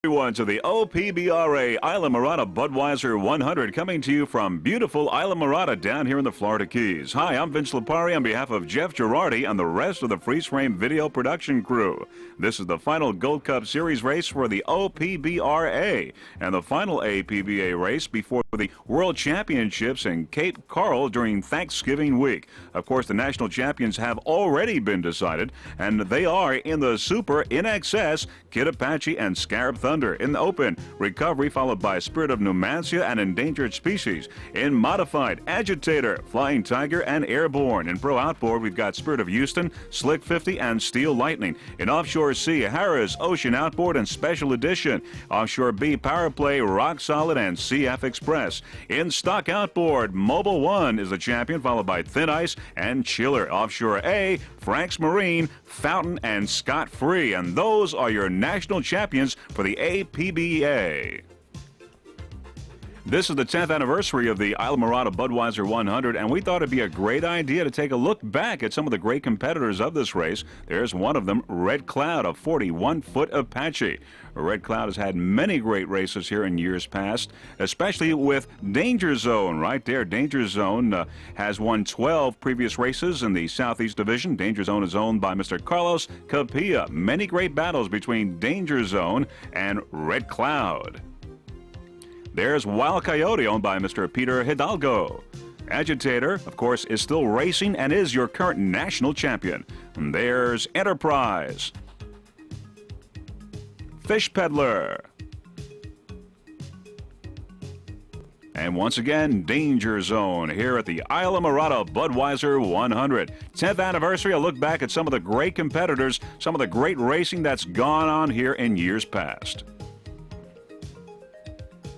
Everyone to the OPBRA Islamorada Budweiser 100 coming to you from beautiful Islamorada down here in the Florida Keys. Hi, I'm Vince Lipari on behalf of Jeff Girardi and the rest of the Freeze Frame Video production crew. This is the final Gold Cup Series race for the OPBRA and the final APBA race before the World Championships in Cape Coral during Thanksgiving week. Of course, the national champions have already been decided, and they are in the Super In Excess, Kid Apache and Scarab Thunder. In the Open, Recovery followed by Spirit of Numancia and Endangered Species. In Modified, Agitator, Flying Tiger, and Airborne. In Pro Outboard, we've got Spirit of Houston, Slick 50, and Steel Lightning. In Offshore C, Harris, Ocean Outboard, and Special Edition. Offshore B, Power Play, Rock Solid, and CF Express. In Stock Outboard, Mobile One is the champion, followed by Thin Ice and Chiller. Offshore A, Frank's Marine, Fountain, and Scott Free. And those are your national champions for the APBA. This is the 10th anniversary of the Islamorada Budweiser 100, and we thought it'd be a great idea to take a look back at some of the great competitors of this race. There's one of them, Red Cloud, a 41-foot Apache. Red Cloud has had many great races here in years past, especially with Danger Zone right there. Danger Zone has won 12 previous races in the Southeast Division. Danger Zone is owned by Mr. Carlos Capilla. Many great battles between Danger Zone and Red Cloud. There's Wild Coyote, owned by Mr. Peter Hidalgo. Agitator, of course, is still racing and is your current national champion. And there's Enterprise. Fish Peddler. And once again, Danger Zone here at the Islamorada Budweiser 100. 10th anniversary, a look back at some of the great competitors, some of the great racing that's gone on here in years past.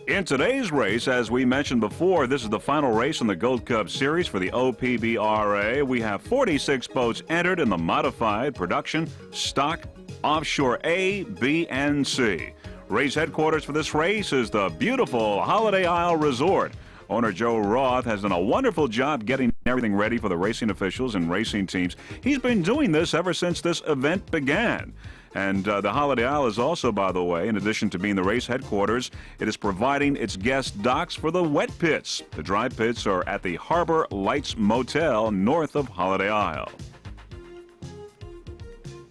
In today's race, as we mentioned before, this is the final race in the Gold Cup Series for the OPBRA. We have 46 boats entered in the modified production, stock, offshore A, B, and C. Race headquarters for this race is the beautiful Holiday Isle Resort. Owner Joe Roth has done a wonderful job getting everything ready for the racing officials and racing teams. He's been doing this ever since this event began. And the Holiday Isle is also, by the way, in addition to being the race headquarters, it is providing its guest docks for the wet pits. The dry pits are at the Harbor Lights Motel north of Holiday Isle.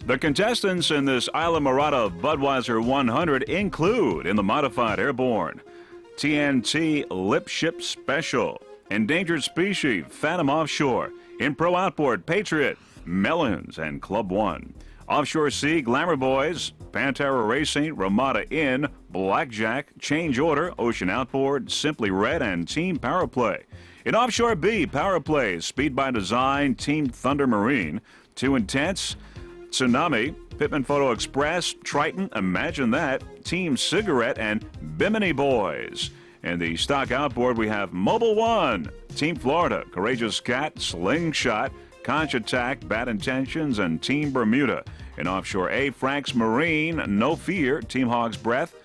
The contestants in this Islamorada Budweiser 100 include, in the modified airborne, TNT Lip Ship Special, Endangered Species, Phantom Offshore, in Pro Outboard, Patriot, Melons, and Club One. Offshore C, Glamour Boys, Pantera Racing, Ramada Inn, Blackjack, Change Order, Ocean Outboard, Simply Red, and Team Power Play. In Offshore B, Power Play, Speed by Design, Team Thunder Marine, Too Intense, Tsunami, Pittman Photo Express, Triton, Imagine That, Team Cigarette, and Bimini Boys. In the stock outboard, we have Mobile One, Team Florida, Courageous Cat, Slingshot, Conch Attack, Bad Intentions, and Team Bermuda. In Offshore A, Frank's Marine, No Fear, Team Hog's Breath,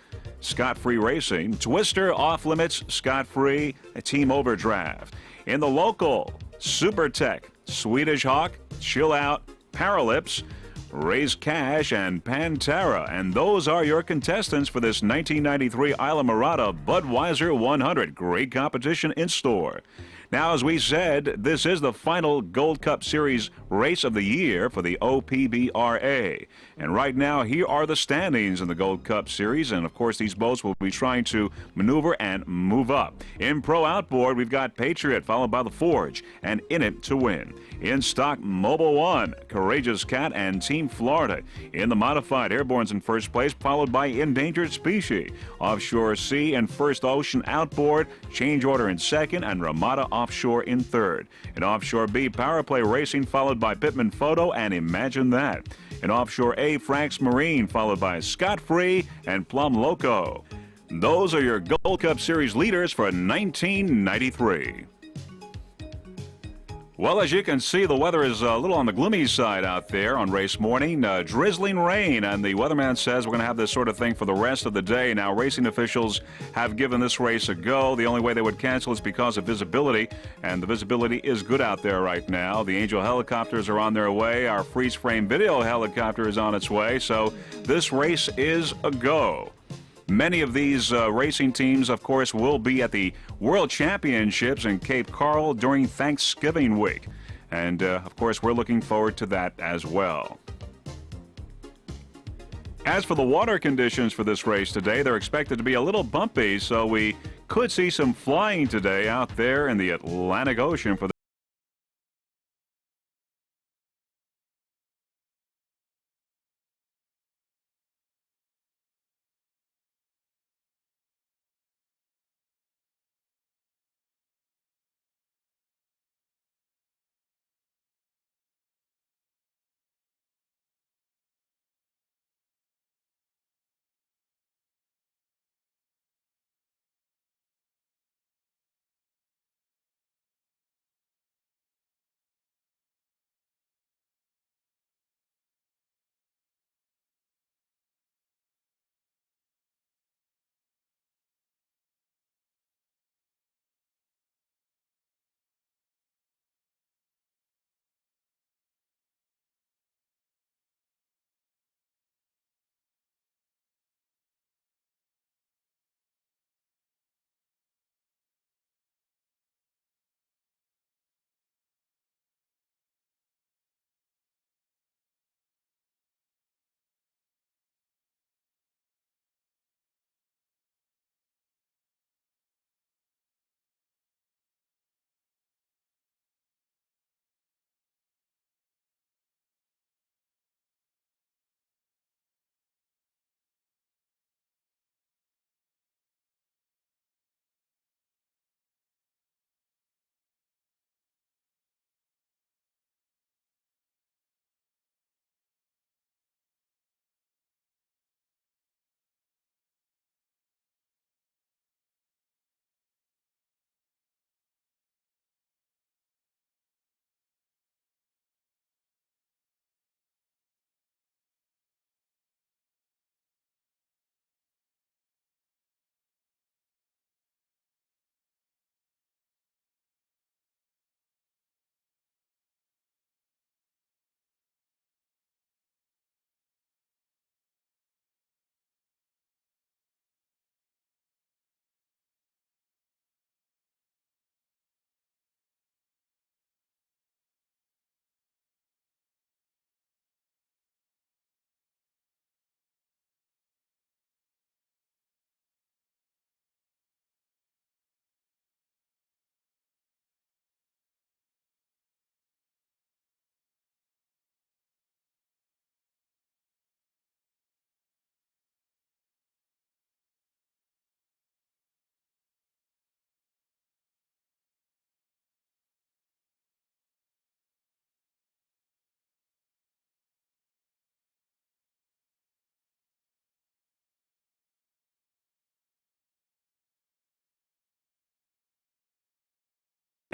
Scott Free Racing, Twister, Off Limits, Scott Free, Team Overdraft. In the local, Super Tech, Swedish Hawk, Chill Out, Paralyps, Raise Cash, and Pantera. And those are your contestants for this 1993 Islamorada Budweiser 100. Great competition in store. Now, as we said, this is the final Gold Cup Series race of the year for the OPBRA. And right now, here are the standings in the Gold Cup Series. And, of course, these boats will be trying to maneuver and move up. In Pro Outboard, we've got Patriot, followed by the Forge, and In It to Win. In stock, Mobile One, Courageous Cat, and Team Florida. In the modified, Airborne's in first place, followed by Endangered Species. Offshore C and First Ocean Outboard, Change Order in second, and Ramada Offshore in third. In Offshore B, Power Play Racing, followed by Pittman Photo and Imagine That. In Offshore A, Frank's Marine, followed by Scott Free and Plum Loco. Those are your Gold Cup Series leaders for 1993. Well, as you can see, the weather is a little on the gloomy side out there on race morning. Drizzling rain, and the weatherman says we're going to have this sort of thing for the rest of the day. Now, racing officials have given this race a go. The only way they would cancel is because of visibility, and the visibility is good out there right now. The Angel helicopters are on their way. Our freeze-frame video helicopter is on its way, so this race is a go. Many of these racing teams, of course, will be at the World Championships in Cape Coral during Thanksgiving week. And, of course, we're looking forward to that as well. As for the water conditions for this race today, they're expected to be a little bumpy, so we could see some flying today out there in the Atlantic Ocean for the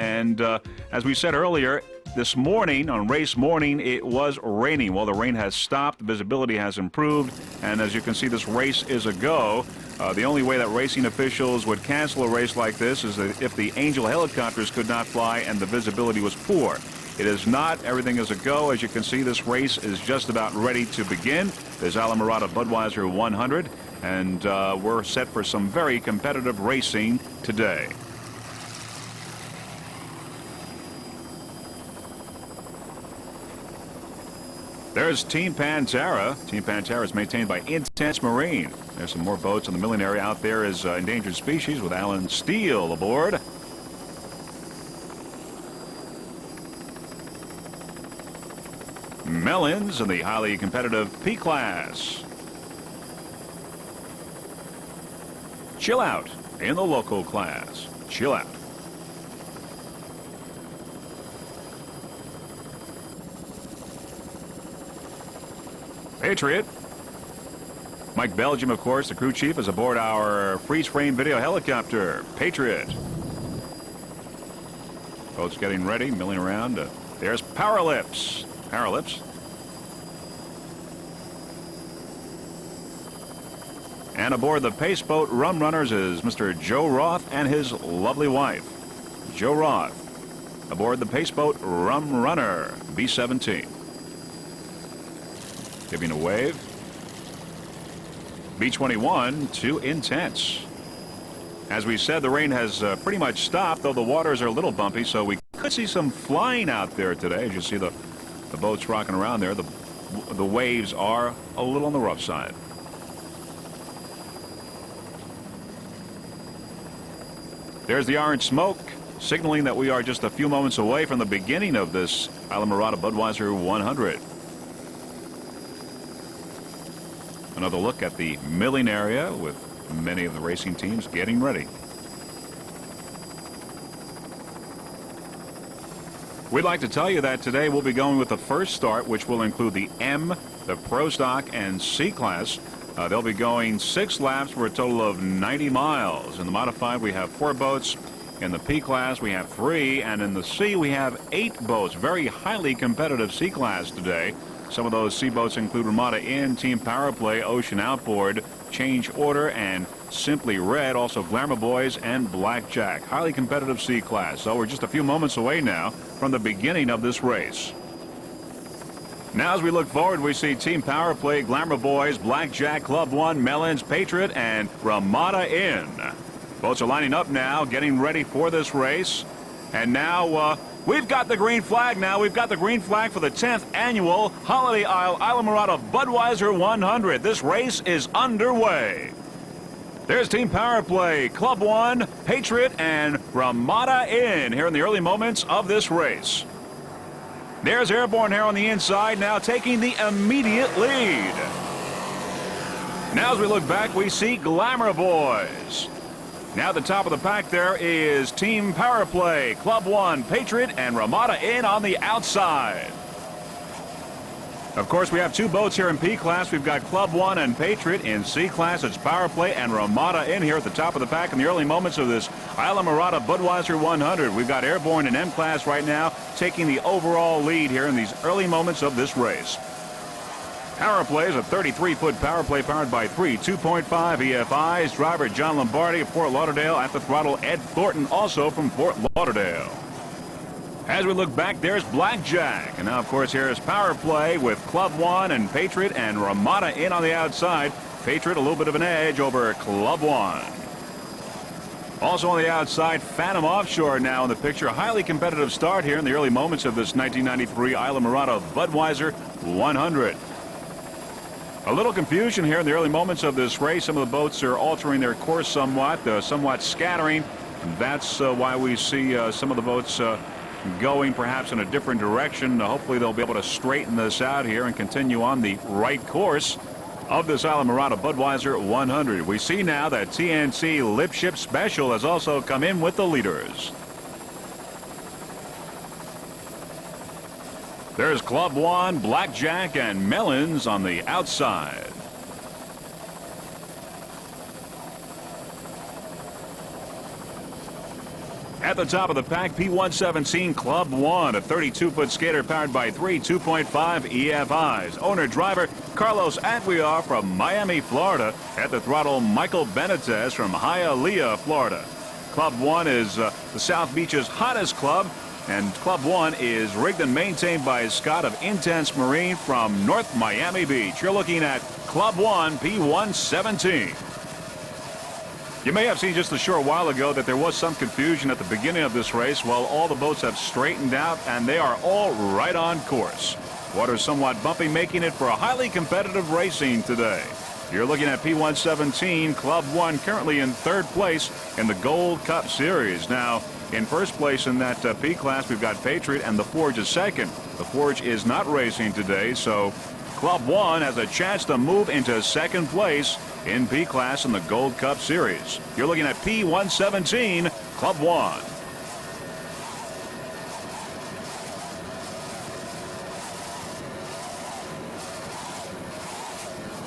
And as we said earlier, this morning, on race morning, it was raining. Well, the rain has stopped, visibility has improved, and as you can see, this race is a go. The only way that racing officials would cancel a race like this is that if the Angel helicopters could not fly and the visibility was poor. It is not. Everything is a go. As you can see, this race is just about ready to begin. There's Islamorada Budweiser 100, and we're set for some very competitive racing today. There's Team Pantera. Team Pantera is maintained by Intense Marine. There's some more boats in the milling area. Out there is Endangered Species with Alan Steele aboard. Mellons in the highly competitive P class. Chill Out in the local class. Chill Out. Patriot. Mike Belgium, of course, the crew chief, is aboard our freeze-frame video helicopter, Patriot. Boat's getting ready, milling around. There's Powerlips. Powerlips. And aboard the Pace Boat Rum Runners is Mr. Joe Roth and his lovely wife. Joe Roth aboard the Pace Boat Rum Runner, B-17. Giving a wave. B-21, too intense. As we said, the rain has pretty much stopped, though the waters are a little bumpy, so we could see some flying out there today. As you see the boats rocking around there, the waves are a little on the rough side. There's the orange smoke, signaling that we are just a few moments away from the beginning of this Islamorada Budweiser 100. Another look at the milling area with many of the racing teams getting ready. We'd like to tell you that today we'll be going with the first start, which will include the M, the Pro Stock, and C Class. They'll be going 6 laps for a total of 90 miles. In the modified, we have 4 boats. In the P Class, we have 3. And in the C, we have 8 boats. Very highly competitive C Class today. Some of those C boats include Ramada Inn, Team Power Play, Ocean Outboard, Change Order, and Simply Red, also Glamour Boys and Blackjack. Highly competitive C Class. So we're just a few moments away now from the beginning of this race. Now as we look forward, we see Team Power Play, Glamour Boys, Blackjack, Club 1, Mellons, Patriot, and Ramada Inn. Boats are lining up now, getting ready for this race. And now we've got the green flag now. We've got the green flag for the 10th annual Holiday Isle Islamorada Budweiser 100. This race is underway. There's Team Power Play, Club 1, Patriot, and Ramada Inn here in the early moments of this race. There's Airborne here on the inside, now taking the immediate lead. Now as we look back, we see Glamour Boys. Now at the top of the pack there is Team Power Play, Club 1, Patriot, and Ramada Inn on the outside. Of course, we have 2 boats here in P Class. We've got Club 1 and Patriot. In C Class, it's Power Play and Ramada Inn here at the top of the pack in the early moments of this Islamorada Budweiser 100. We've got Airborne in M Class right now, taking the overall lead here in these early moments of this race. Power Play is a 33-foot Power Play powered by 3 2.5 EFIs. Driver John Lombardi of Fort Lauderdale. At the throttle, Ed Thornton, also from Fort Lauderdale. As we look back, there's Blackjack. And now, of course, here's Power Play with Club 1 and Patriot and Ramada Inn on the outside. Patriot a little bit of an edge over Club 1. Also on the outside, Phantom Offshore now in the picture. Highly competitive start here in the early moments of this 1993 Islamorada Budweiser 100. A little confusion here in the early moments of this race. Some of the boats are altering their course somewhat, scattering. That's why we see some of the boats going perhaps in a different direction. Hopefully they'll be able to straighten this out here and continue on the right course of this Islamorada Budweiser 100. We see now that TNT Lip Ship Special has also come in with the leaders. There's Club 1, Blackjack, and Mellons on the outside. At the top of the pack, P117 Club 1, a 32-foot skater powered by 3 2.5 EFIs. Owner-driver Carlos Aguiar from Miami, Florida. At the throttle, Michael Benitez from Hialeah, Florida. Club 1 is the South Beach's hottest club, and Club 1 is rigged and maintained by Scott of Intense Marine from North Miami Beach. You're looking at Club 1 P117. You may have seen just a short while ago that there was some confusion at the beginning of this race. Well, all the boats have straightened out, and they are all right on course. Water is somewhat bumpy, making it for a highly competitive racing today. You're looking at P117, Club 1, currently in 3rd place in the Gold Cup Series. Now, in 1st place in that P class, we've got Patriot, and the Forge is 2nd. The Forge is not racing today, so Club 1 has a chance to move into 2nd place in P class in the Gold Cup Series. You're looking at P117, Club 1.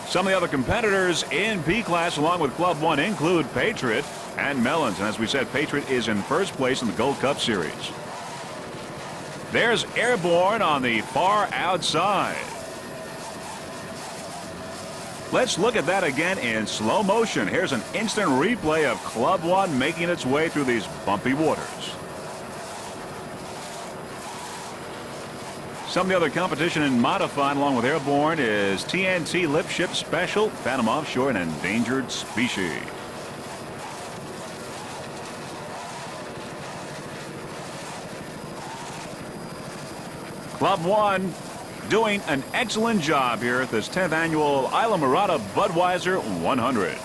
Some of the other competitors in P class along with Club 1 include Patriot and Mellons. And as we said, Patriot is in 1st place in the Gold Cup Series. There's Airborne on the far outside. Let's look at that again in slow motion. Here's an instant replay of Club 1 making its way through these bumpy waters. Some of the other competition in modified along with airborne is TNT Lip Ship Special, Phantom Offshore, and Endangered Species. Club 1 doing an excellent job here at this 10th annual Islamorada Budweiser 100.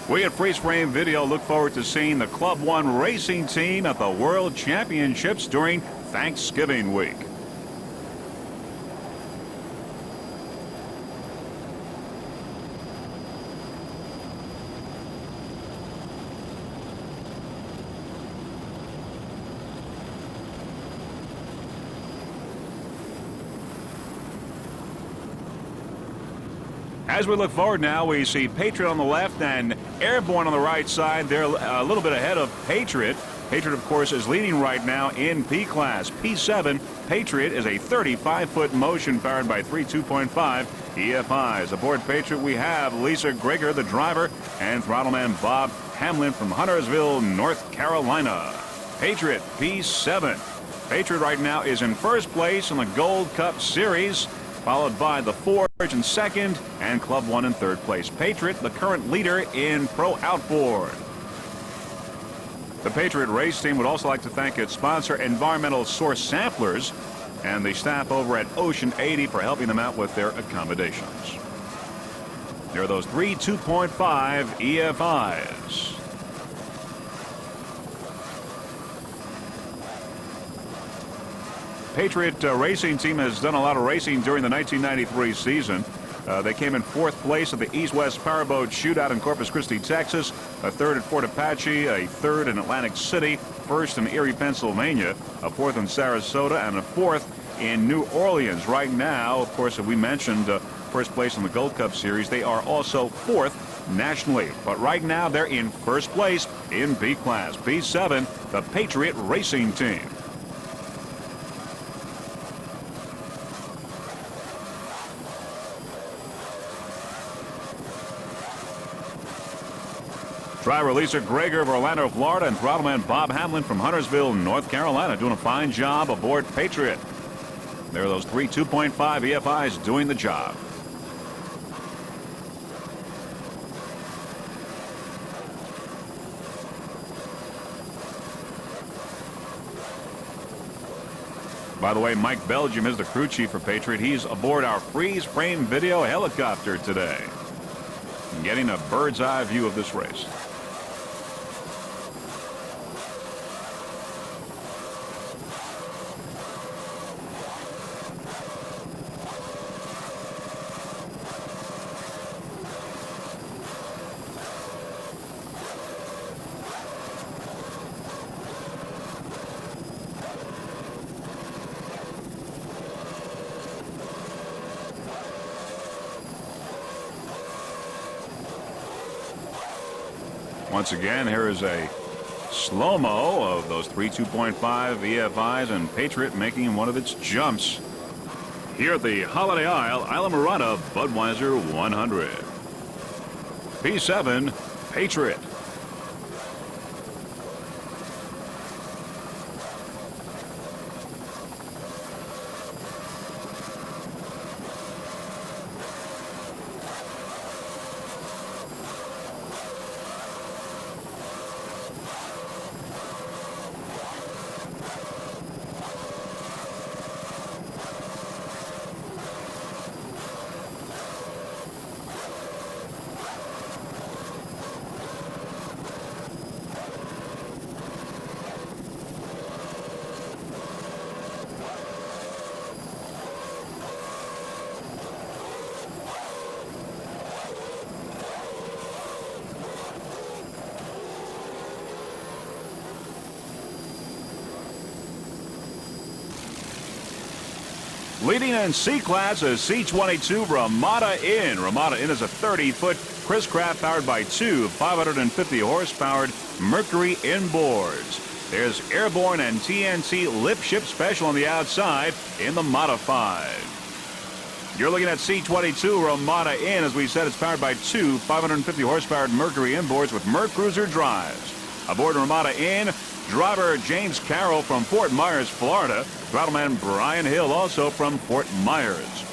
We at Freeze Frame Video look forward to seeing the Club 1 racing team at the World Championships during Thanksgiving week. As we look forward now, we see Patriot on the left and Airborne on the right side. They're a little bit ahead of Patriot. Patriot, of course, is leading right now in P class. P7, Patriot is a 35-foot motion powered by three 2.5 EFIs. Aboard Patriot, we have Lisa Greger, the driver, and throttleman Bob Hamlin from Huntersville, North Carolina. Patriot, P7. Patriot right now is in first place in the Gold Cup Series, followed by the Forge in second and Club 1 in third place. Patriot, the current leader in Pro Outboard. The Patriot race team would also like to thank its sponsor, Environmental Source Samplers, and the staff over at Ocean 80 for helping them out with their accommodations. There are those three 2.5 EFIs. Patriot racing team has done a lot of racing during the 1993 season. They came in fourth place at the East-West Powerboat Shootout in Corpus Christi, Texas, a third at Fort Apache, a third in Atlantic City, first in Erie, Pennsylvania, a fourth in Sarasota, and a fourth in New Orleans. Right now, of course, we mentioned first place in the Gold Cup Series. They are also fourth nationally, but right now they're in first place in B class. B7, the Patriot racing team. Driver Lisa Greger of Orlando, Florida, and throttleman Bob Hamlin from Huntersville, North Carolina, doing a fine job aboard Patriot. There are those three 2.5 EFIs doing the job. By the way, Mike Belgium is the crew chief for Patriot. He's aboard our Freeze Frame Video helicopter today, getting a bird's eye view of this race. Once again, here is a slow-mo of those three 2.5 EFIs and Patriot making one of its jumps here at the Holiday Isle Islamorada Budweiser 100. P7, Patriot. Leading in C-Class is C-22 Ramada Inn. Ramada Inn is a 30-foot Chris craft powered by two 550-horsepower Mercury inboards. There's Airborne and TNT Lip Ship Special on the outside in the Modified. You're looking at C-22 Ramada Inn. As we said, it's powered by two 550-horsepower Mercury inboards with Mercruiser drives. Aboard Ramada Inn, driver James Carroll from Fort Myers, Florida. Battleman Brian Hill, also from Fort Myers.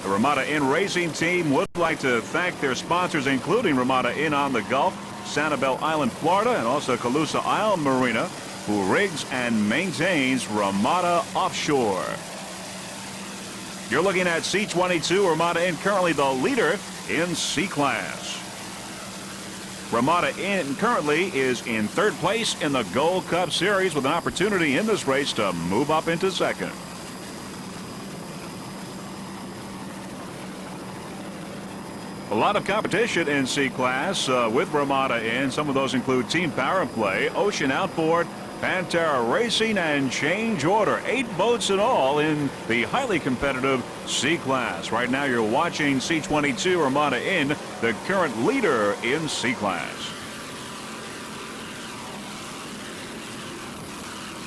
The Ramada Inn racing team would like to thank their sponsors, including Ramada Inn on the Gulf, Sanibel Island, Florida, and also Calusa Isle Marina, who rigs and maintains Ramada Offshore. You're looking at C-22 Ramada Inn, currently the leader in C-Class. Ramada Inn currently is in third place in the Gold Cup Series with an opportunity in this race to move up into second. A lot of competition in C-Class with Ramada Inn. Some of those include Team Power Play, Ocean Outboard, Pantera Racing, and Change Order. 8 boats in all in the highly competitive C-Class. Right now you're watching C-22 Ramada Inn, the current leader in C-Class.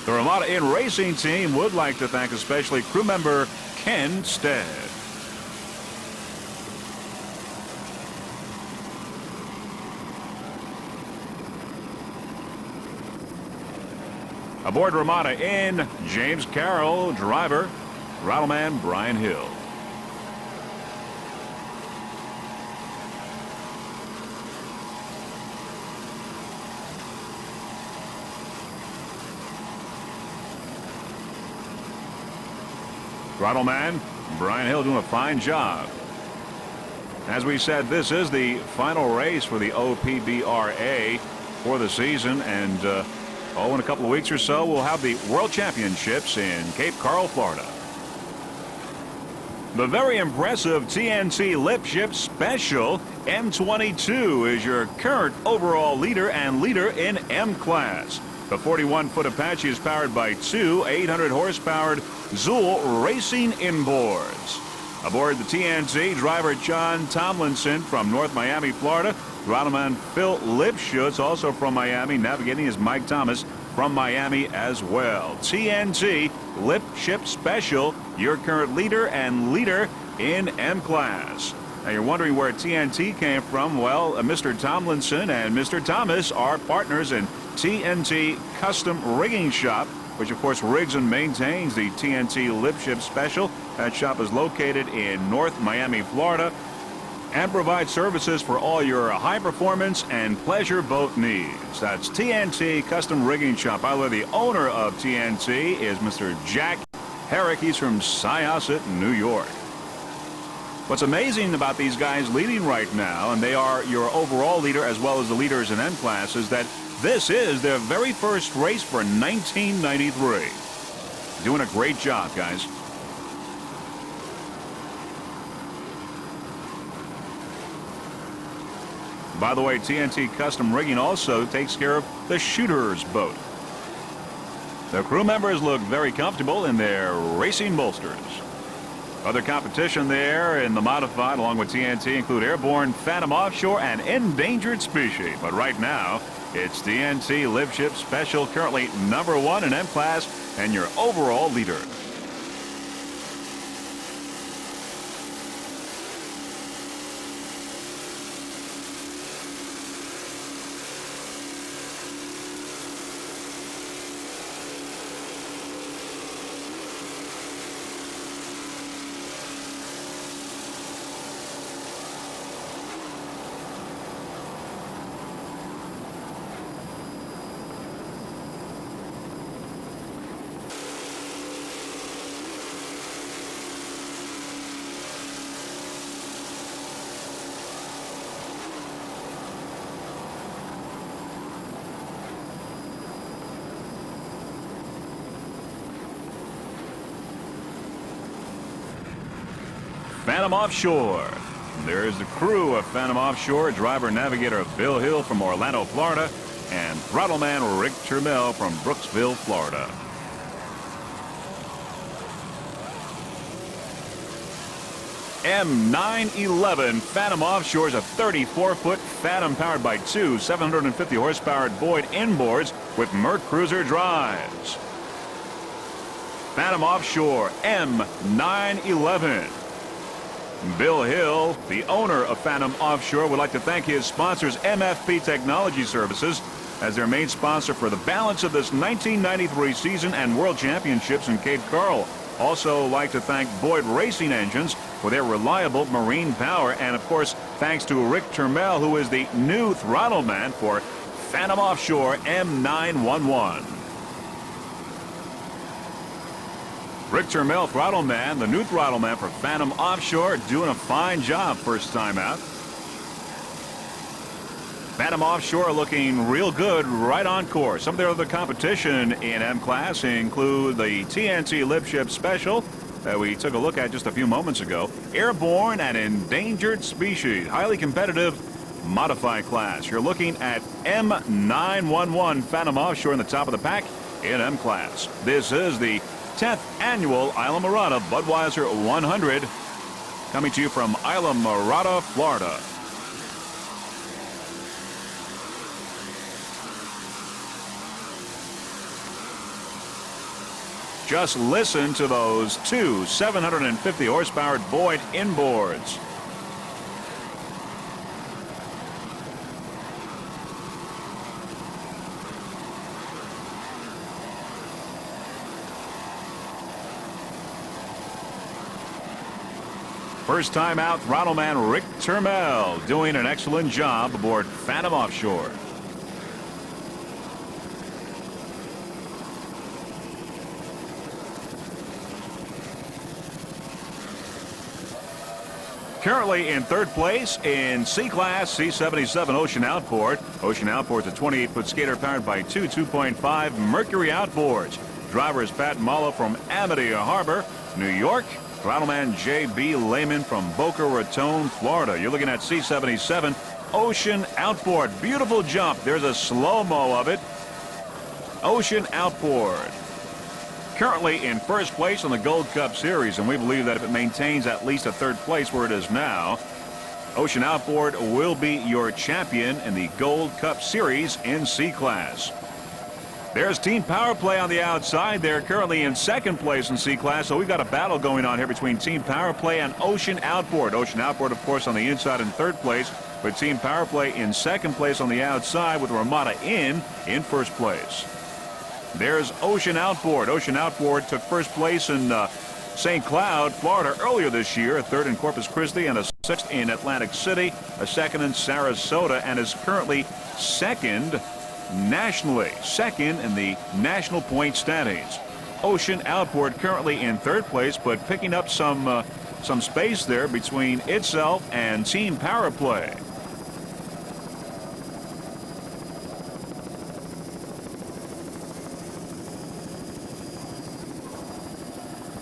The Ramada Inn racing team would like to thank especially crew member Ken Stead. Aboard Ramada Inn, James Carroll, driver, Rattleman Brian Hill. Rattleman Brian Hill doing a fine job. As we said, this is the final race for the OPBRA for the season, and in a couple of weeks or so, we'll have the World Championships in Cape Coral, Florida. The very impressive TNT Lip Ship Special M22 is your current overall leader and leader in M-Class. The 41-foot Apache is powered by two 800-horsepower Zool racing inboards. Aboard the TNT, driver John Tomlinson from North Miami, Florida. Rattleman Phil Lipschutz, also from Miami. Navigating is Mike Thomas from Miami as well. TNT Lip Ship Special, your current leader and leader in M-Class. Now you're wondering where TNT came from. Well, Mr. Tomlinson and Mr. Thomas are partners in TNT Custom Rigging Shop, which of course rigs and maintains the TNT Lip Ship Special. That shop is located in North Miami, Florida, and provides services for all your high performance and pleasure boat needs. That's TNT Custom Rigging Shop. By the way, the owner of TNT is Mr. Jack Herrick. He's from Syosset, New York. What's amazing about these guys leading right now, and they are your overall leader as well as the leaders in M-Class, is that this is their very first race for 1993. Doing a great job, guys. By the way, TNT Custom Rigging also takes care of the shooter's boat. The crew members look very comfortable in their racing bolsters. Other competition there in the Modified along with TNT include Airborne, Phantom Offshore, and Endangered Species. But right now, it's TNT Lip Ship Special, currently #1 in M-Class and your overall leader. Phantom Offshore. There's the crew of Phantom Offshore, driver navigator Bill Hill from Orlando, Florida, and throttleman Rick Turmel from Brooksville, Florida. M911 Phantom Offshore is a 34-foot Phantom powered by two 750 horsepower Boyd inboards with Merc Cruiser drives. Phantom Offshore M911. Bill Hill, the owner of Phantom Offshore, would like to thank his sponsors, MFP Technology Services, as their main sponsor for the balance of this 1993 season and World Championships in Cape Coral. Also like to thank Boyd Racing Engines for their reliable marine power. And, of course, thanks to Rick Termel, who is the new throttle man for Phantom Offshore M911. Rick Termel, throttle man, the new throttle man for Phantom Offshore, doing a fine job first time out. Phantom Offshore looking real good, right on course. Some of their other competition in M-Class include the TNT Lip Ship Special that we took a look at just a few moments ago. Airborne and Endangered Species, highly competitive modified class. You're looking at M911 Phantom Offshore in the top of the pack in M-Class. This is the 10th annual Islamorada Budweiser 100, coming to you from Islamorada, Florida. Just listen to those two 750 horsepower Boyd inboards. First time out, throttle man Rick Termel doing an excellent job aboard Phantom Offshore. Currently in third place in C-Class C77 Ocean Outboard. Ocean Outboard's a 28-foot skater powered by two 2.5 Mercury outboards. Driver is Pat Mallow from Amity Harbor, New York. Throttleman J.B. Lehman from Boca Raton, Florida. You're looking at C77 Ocean Outboard. Beautiful jump. There's a slow-mo of it. Ocean Outboard. Currently in first place on the Gold Cup Series, and we believe that if it maintains at least a third place where it is now, Ocean Outboard will be your champion in the Gold Cup Series in C-Class. There's Team Power Play on the outside. They're currently in second place in C-Class, so we've got a battle going on here between Team Power Play and Ocean Outboard. Ocean Outboard, of course, on the inside in third place, but Team Power Play in second place on the outside with Ramada in first place. There's Ocean Outboard. Ocean Outboard took first place in St. Cloud, Florida earlier this year, a third in Corpus Christi, and a sixth in Atlantic City, a second in Sarasota, and is currently second nationally, second in the national point standings. Ocean Outboard currently in third place, but picking up some space there between itself and Team Power Play.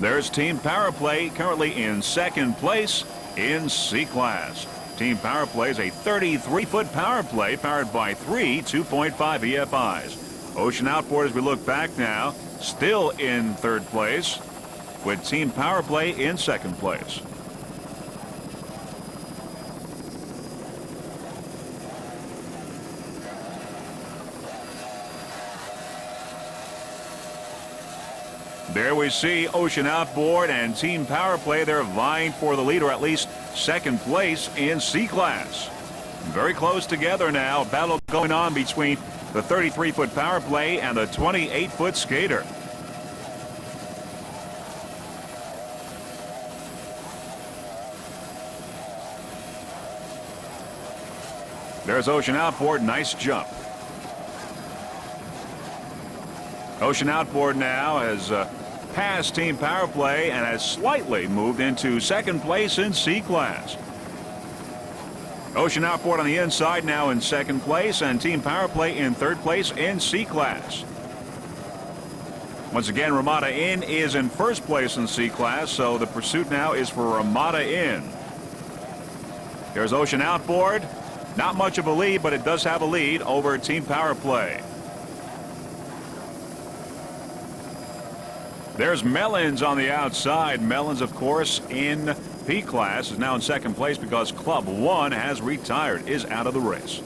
There's Team Power Play currently in second place in C-Class. Team Power Play is a 33-foot power play powered by three 2.5 EFIs. Ocean Outboard, as we look back now, still in third place with Team Power Play in second place. There we see Ocean Outboard and Team Power Play. They're vying for the lead, or at least second place in C-Class. Very close together now. Battle going on between the 33-foot Power Play and the 28-foot skater. There's Ocean Outboard. Nice jump. Ocean Outboard now has passed Team Power Play and has slightly moved into second place in C-Class. Ocean Outboard on the inside now in second place, and Team Power Play in third place in C-Class. Once again, Ramada Inn is in first place in C-Class, so the pursuit now is for Ramada Inn. There's Ocean Outboard. Not much of a lead, but it does have a lead over Team Power Play. There's Mellons on the outside. Mellons, of course, in P class, is now in second place because Club 1 has retired, is out of the race.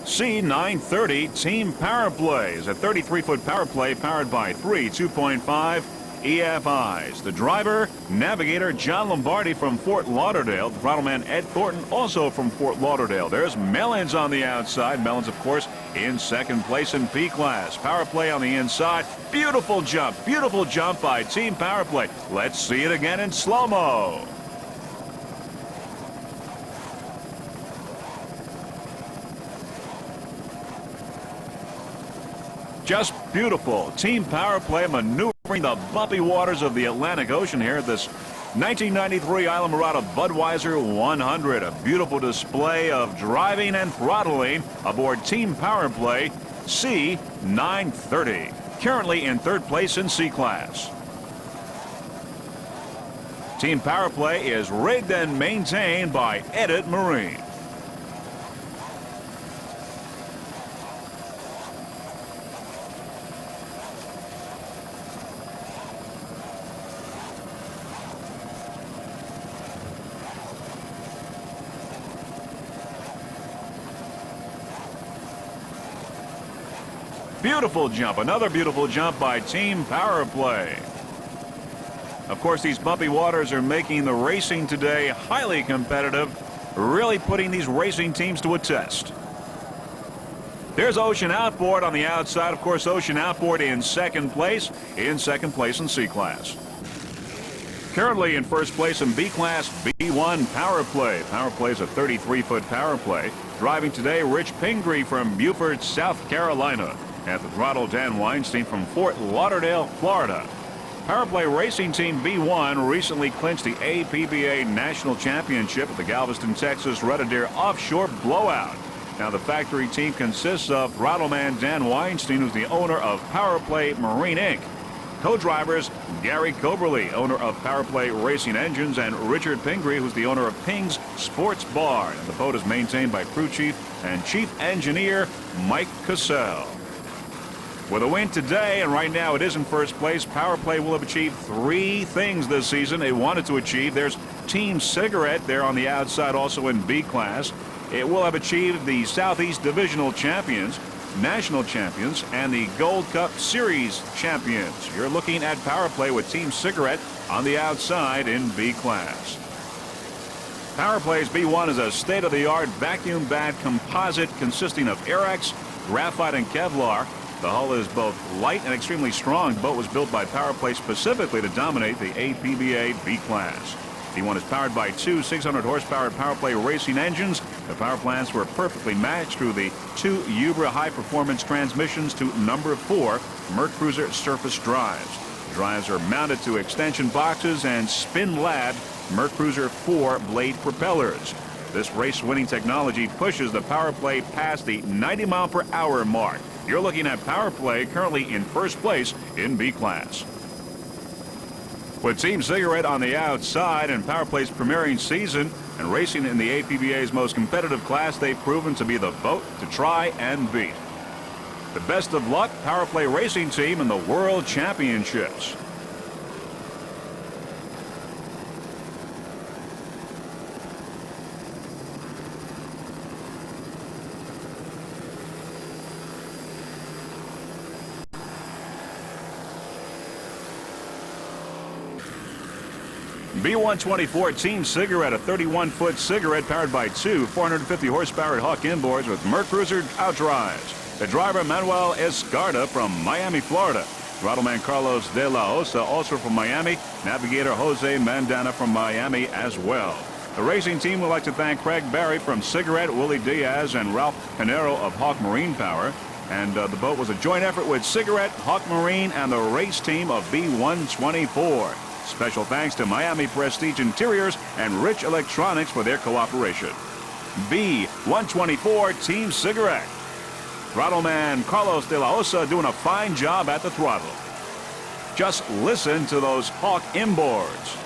C930 Team Power Play is a 33-foot power play powered by three 2.5 EFIs. The driver, navigator John Lombardi from Fort Lauderdale. The throttleman Ed Thornton, also from Fort Lauderdale. There's Mellons on the outside. Mellons, of course, in second place in P class. Power play on the inside. Beautiful jump by Team Power Play. Let's see it again in slow-mo. Just beautiful. Team Power Play maneuvering the bumpy waters of the Atlantic Ocean here at this 1993 Islamorada Budweiser 100. A beautiful display of driving and throttling aboard Team Power Play C930. Currently in third place in C class. Team Power Play is rigged and maintained by Edit Marine. Beautiful jump, another beautiful jump by Team Power Play. Of course, these bumpy waters are making the racing today highly competitive, really putting these racing teams to a test. There's Ocean Outboard on the outside. Of course, Ocean Outboard in second place in C class. Currently in first place in B class, B1 Power Play. Power Play is a 33-foot power play. Driving today, Rich Pingree from Beaufort, South Carolina. At the throttle, Dan Weinstein from Fort Lauderdale, Florida. Powerplay Racing Team B1 recently clinched the APBA National Championship at the Galveston, Texas Red Deer Offshore Blowout. Now, the factory team consists of throttleman Dan Weinstein, who's the owner of Powerplay Marine Inc. Co-drivers Gary Coberly, owner of Powerplay Racing Engines, and Richard Pingree, who's the owner of Ping's Sports Bar. And the boat is maintained by crew chief and chief engineer Mike Cassell. With a win today, and right now it is in first place, Power Play will have achieved three things this season it wanted to achieve. There's Team Cigarette there on the outside, also in B class. It will have achieved the Southeast Divisional Champions, National Champions, and the Gold Cup Series Champions. You're looking at Power Play with Team Cigarette on the outside in B class. Power Play's B1 is a state-of-the-art vacuum-bagged composite consisting of Airex, graphite, and Kevlar. The hull is both light and extremely strong. The boat was built by Power Play specifically to dominate the APBA B class. B1 is powered by two 600-horsepower Power Play racing engines. The power plants were perfectly matched through the two Ubra high-performance transmissions to number 4 Mercruiser surface drives. The drives are mounted to extension boxes and spin-labbed Mercruiser 4 blade propellers. This race-winning technology pushes the Power Play past the 90-mile-per-hour mark. You're looking at Power Play currently in first place in B class. With Team Cigarette on the outside and Power Play's premiering season and racing in the APBA's most competitive class, they've proven to be the boat to try and beat. The best of luck, Power Play Racing Team, in the World Championships. B124 Team Cigarette, a 31-foot cigarette powered by two 450-horsepower Hawk inboards with Mercruiser outdrives. The driver, Manuel Escarda from Miami, Florida. Throttleman Carlos de la Osa, also from Miami. Navigator Jose Mandana from Miami as well. The racing team would like to thank Craig Barry from Cigarette, Willie Diaz, and Ralph Pinero of Hawk Marine Power. And the boat was a joint effort with Cigarette, Hawk Marine, and the race team of B124. Special thanks to Miami Prestige Interiors and Rich Electronics for their cooperation. B124 Team Cigarette. Throttleman Carlos de la Osa doing a fine job at the throttle. Just listen to those Hawk inboards.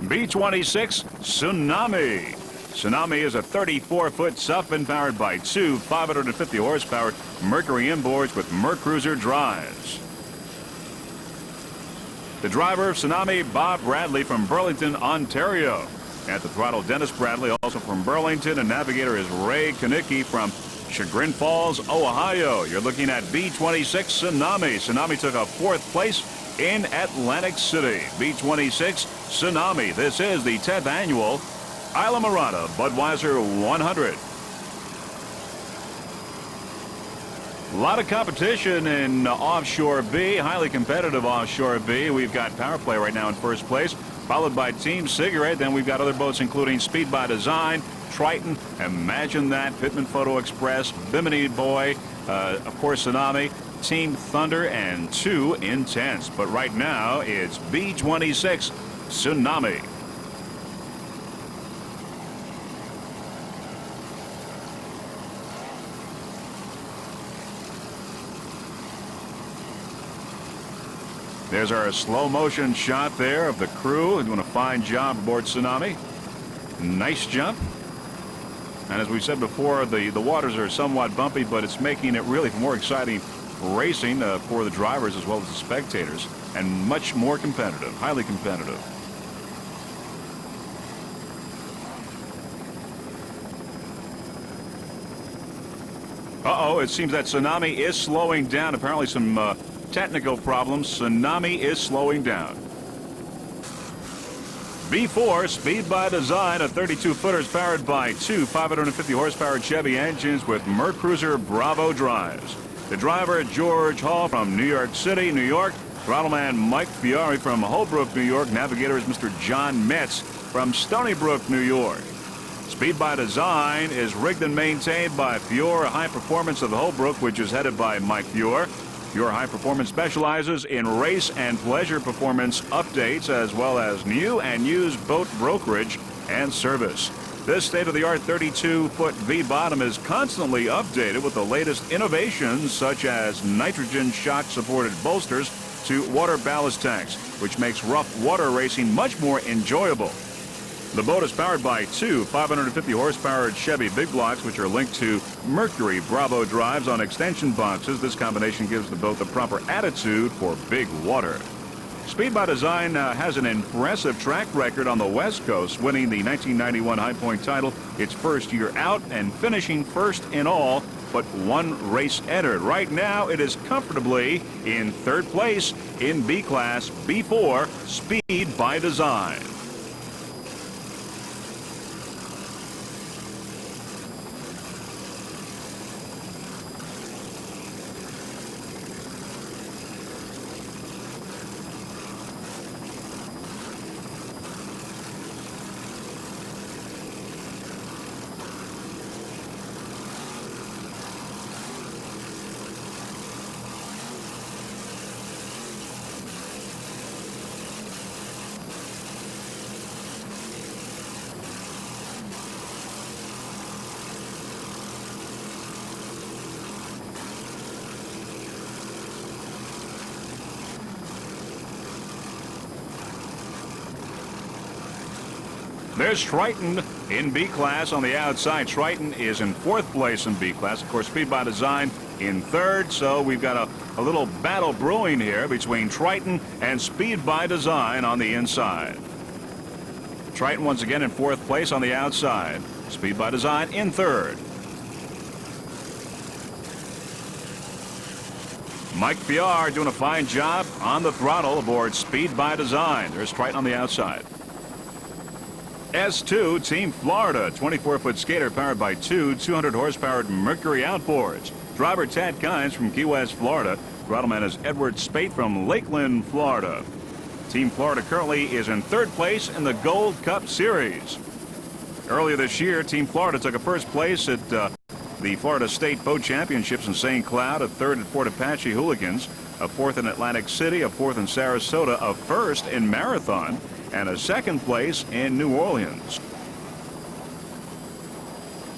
B-26 Tsunami. Tsunami is a 34-foot SUFN powered by two 550-horsepower Mercury inboards with Mercruiser drives. The driver of Tsunami, Bob Bradley from Burlington, Ontario. At the throttle, Dennis Bradley, also from Burlington, and navigator is Ray Kanicki from Chagrin Falls, Ohio. You're looking at B-26 Tsunami. Tsunami took a fourth place in Atlantic City. B-26 Tsunami. This is the 10th annual Islamorada Budweiser 100. A lot of competition in Offshore B, highly competitive Offshore B. We've got Power Play right now in first place, followed by Team Cigarette. Then we've got other boats including Speed by Design, Triton, Imagine That, Pittman Photo Express, Bimini Boy, of course Tsunami, Team Thunder, and 2 Intense. But right now it's B-26 Tsunami. There's our slow motion shot there of the crew doing a fine job aboard Tsunami. Nice jump. And as we said before, the waters are somewhat bumpy, but it's making it really more exciting racing for the drivers as well as the spectators, and much more competitive, highly competitive. Uh-oh, it seems that Tsunami is slowing down. Apparently some technical problems. Tsunami is slowing down. B4 Speed by Design, a 32-footer is powered by two 550 horsepower Chevy engines with Mercruiser Bravo drives. The driver, George Hall from New York City, New York. Throttleman Mike Fiore from Holbrook, New York. Navigator is Mr. John Metz from Stony Brook, New York. Speed by Design is rigged and maintained by Fiore High Performance of Holbrook, which is headed by Mike Fiore. Fiore High Performance specializes in race and pleasure performance updates, as well as new and used boat brokerage and service. This state-of-the-art 32-foot V-bottom is constantly updated with the latest innovations, such as nitrogen shock-supported bolsters to water ballast tanks, which makes rough water racing much more enjoyable. The boat is powered by two 550 horsepower Chevy big blocks, which are linked to Mercury Bravo drives on extension boxes. This combination gives the boat the proper attitude for big water. Speed by Design has an impressive track record on the West Coast, winning the 1991 High Point title its first year out and finishing first in all but one race entered. Right now, it is comfortably in third place in B class B4 Speed by Design. There's Triton in B class on the outside. Triton is in fourth place in B class. Of course, Speed by Design in third. So we've got a little battle brewing here between Triton and Speed by Design on the inside. Triton once again in fourth place on the outside. Speed by Design in third. Mike Fiore doing a fine job on the throttle aboard Speed by Design. There's Triton on the outside. S2 Team Florida, 24-foot skater powered by two 200-horsepower Mercury outboards. Driver Tad Kynes from Key West, Florida. Throttleman is Edward Spate from Lakeland, Florida. Team Florida currently is in third place in the Gold Cup Series. Earlier this year, Team Florida took a first place at the Florida State Boat Championships in St. Cloud, a third at Fort Apache Hooligans, a fourth in Atlantic City, a fourth in Sarasota, a first in Marathon, and a second place in New Orleans.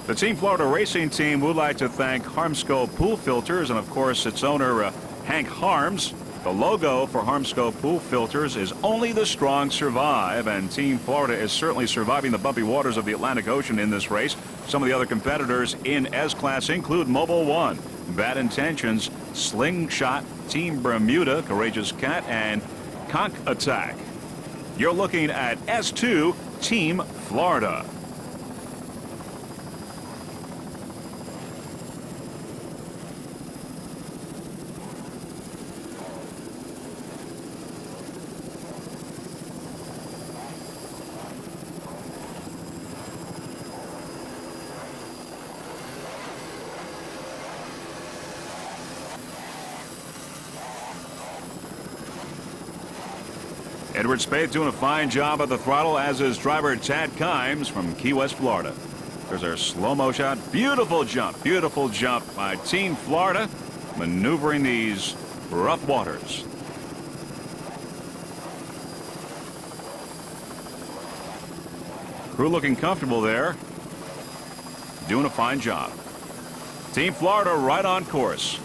The Team Florida racing team would like to thank Harmsco Pool Filters and, of course, its owner, Hank Harms, The logo for Harmsco Pool Filters is "Only the Strong Survive," and Team Florida is certainly surviving the bumpy waters of the Atlantic Ocean in this race. Some of the other competitors in S-Class include Mobile One, Bad Intentions, Slingshot, Team Bermuda, Courageous Cat, and Conch Attack. You're looking at S2, Team Florida. Edward Spade doing a fine job at the throttle, as is driver Tad Kimes from Key West, Florida. There's our slow-mo shot. Beautiful jump by Team Florida, maneuvering these rough waters. Crew looking comfortable there, doing a fine job. Team Florida right on course.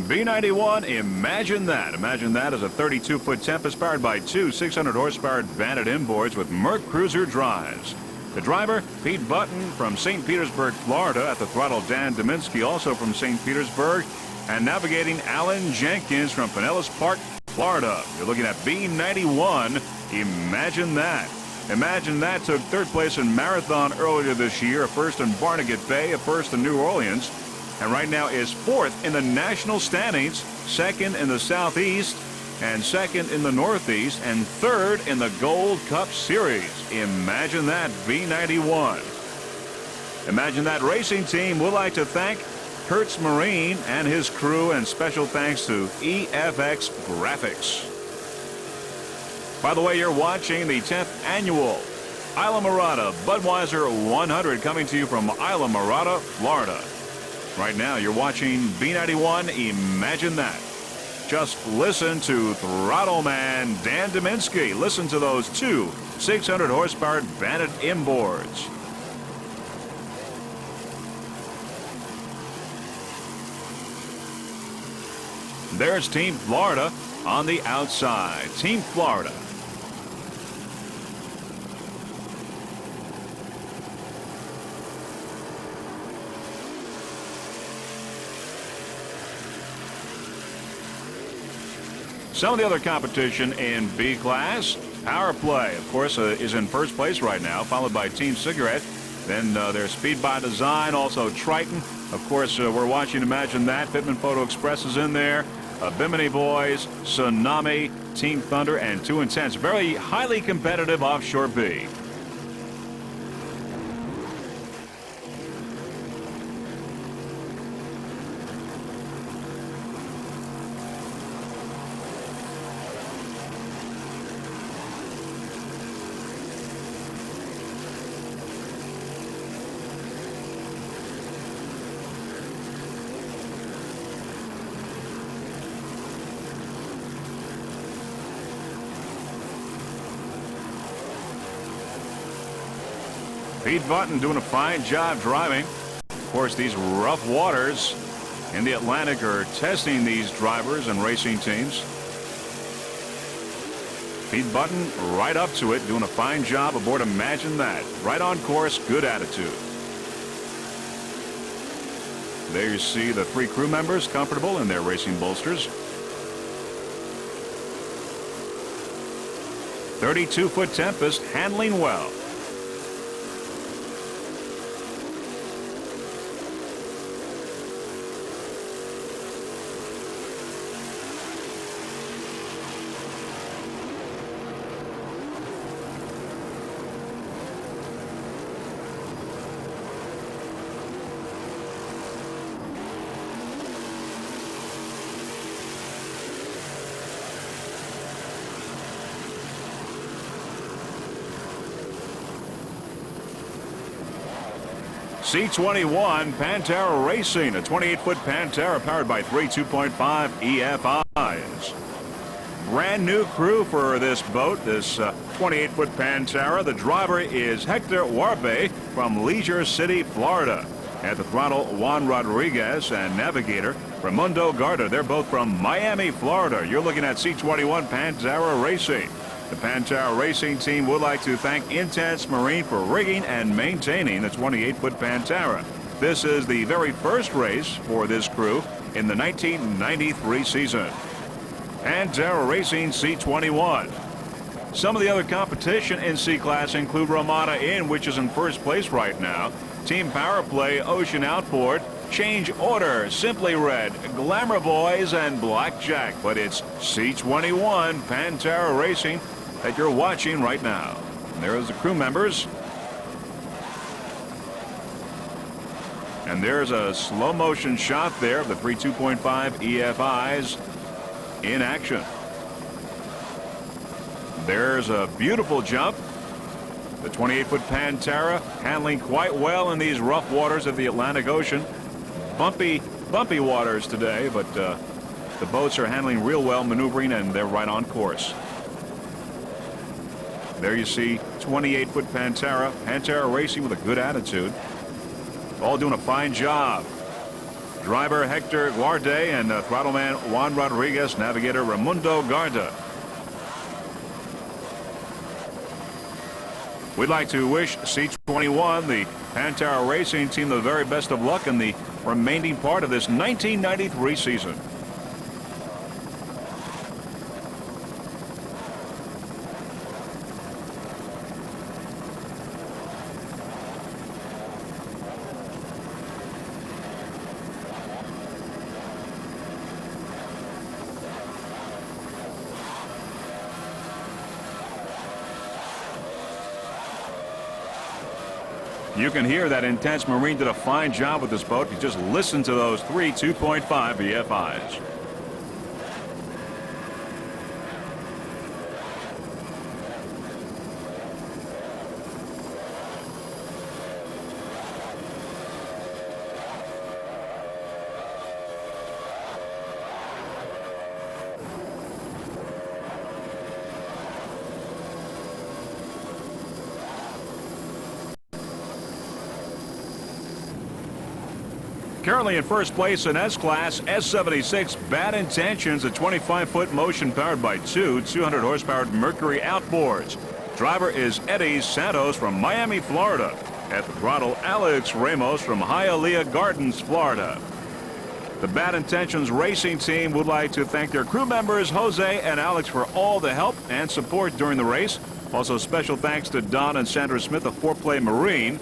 B91, imagine that. Imagine that as a 32-foot Tempest powered by two 600-horsepower Advantage inboards with Merc Cruiser drives. The driver, Pete Button from St. Petersburg, Florida. At the throttle, Dan Dominski, also from St. Petersburg. And navigating, Alan Jenkins from Pinellas Park, Florida. You're looking at B91, imagine that. Imagine that took third place in Marathon earlier this year, a first in Barnegat Bay, a first in New Orleans, and right now is fourth in the national standings, second in the Southeast, and second in the Northeast, and third in the Gold Cup Series. Imagine that, B91. Imagine that racing team. We'd like to thank Hertz Marine and his crew, and special thanks to EFX Graphics. By the way, you're watching the 10th annual Islamorada Budweiser 100, coming to you from Islamorada, Florida. Right now, you're watching B91, imagine that. Just listen to throttle man Dan Dominski. Listen to those two 600-horsepower Advantage inboards. There's Team Florida on the outside. Team Florida. Some of the other competition in B class, Power Play, of course, is in first place right now, followed by Team Cigarette. Then there's Speed by Design, also Triton. Of course, we're watching Imagine That. Pittman Photo Express is in there. Bimini Boys, Tsunami, Team Thunder, and Too Intense. Very highly competitive Offshore B. Pete Button doing a fine job driving. Of course, these rough waters in the Atlantic are testing these drivers and racing teams. Pete Button right up to it, doing a fine job aboard Imagine That. Right on course, good attitude. There you see the three crew members comfortable in their racing bolsters. 32-foot Tempest handling well. C21 Pantera Racing, a 28-foot Pantera powered by three 2.5 EFIs. Brand new crew for this boat, this 28-foot Pantera. The driver is Hector Warbe from Leisure City, Florida. At the throttle, Juan Rodriguez, and navigator Raimundo Garda. They're both from Miami, Florida. You're looking at C21 Pantera Racing. The Pantera Racing team would like to thank Intense Marine for rigging and maintaining the 28-foot Pantera. This is the very first race for this crew in the 1993 season. Pantera Racing C21. Some of the other competition in C-Class include Ramada Inn, which is in first place right now. Team Power Play, Ocean Outboard, Change Order, Simply Red, Glamour Boys, and Blackjack. But it's C21 Pantera Racing that you're watching right now. And there's the crew members. And there's a slow motion shot there of the three 2.5 EFIs in action. There's a beautiful jump. The 28-foot Pantera handling quite well in these rough waters of the Atlantic Ocean. Bumpy waters today, but the boats are handling real well, maneuvering, and they're right on course. There you see 28-foot Pantera Racing with a good attitude. All doing a fine job. Driver Hector Guarde and throttle man Juan Rodriguez, navigator Raimundo Garda. We'd like to wish C21, the Pantera Racing team, the very best of luck in the remaining part of this 1993 season. You can hear that Intense Marine did a fine job with this boat. You just listen to those three 2.5 EFIs. Currently in first place in S-Class, S76 Bad Intentions, a 25-foot motion powered by two 200-horsepower Mercury outboards. Driver is Eddie Santos from Miami, Florida. At the throttle, Alex Ramos from Hialeah Gardens, Florida. The Bad Intentions Racing team would like to thank their crew members, Jose and Alex, for all the help and support during the race. Also, special thanks to Don and Sandra Smith of Foreplay Marine.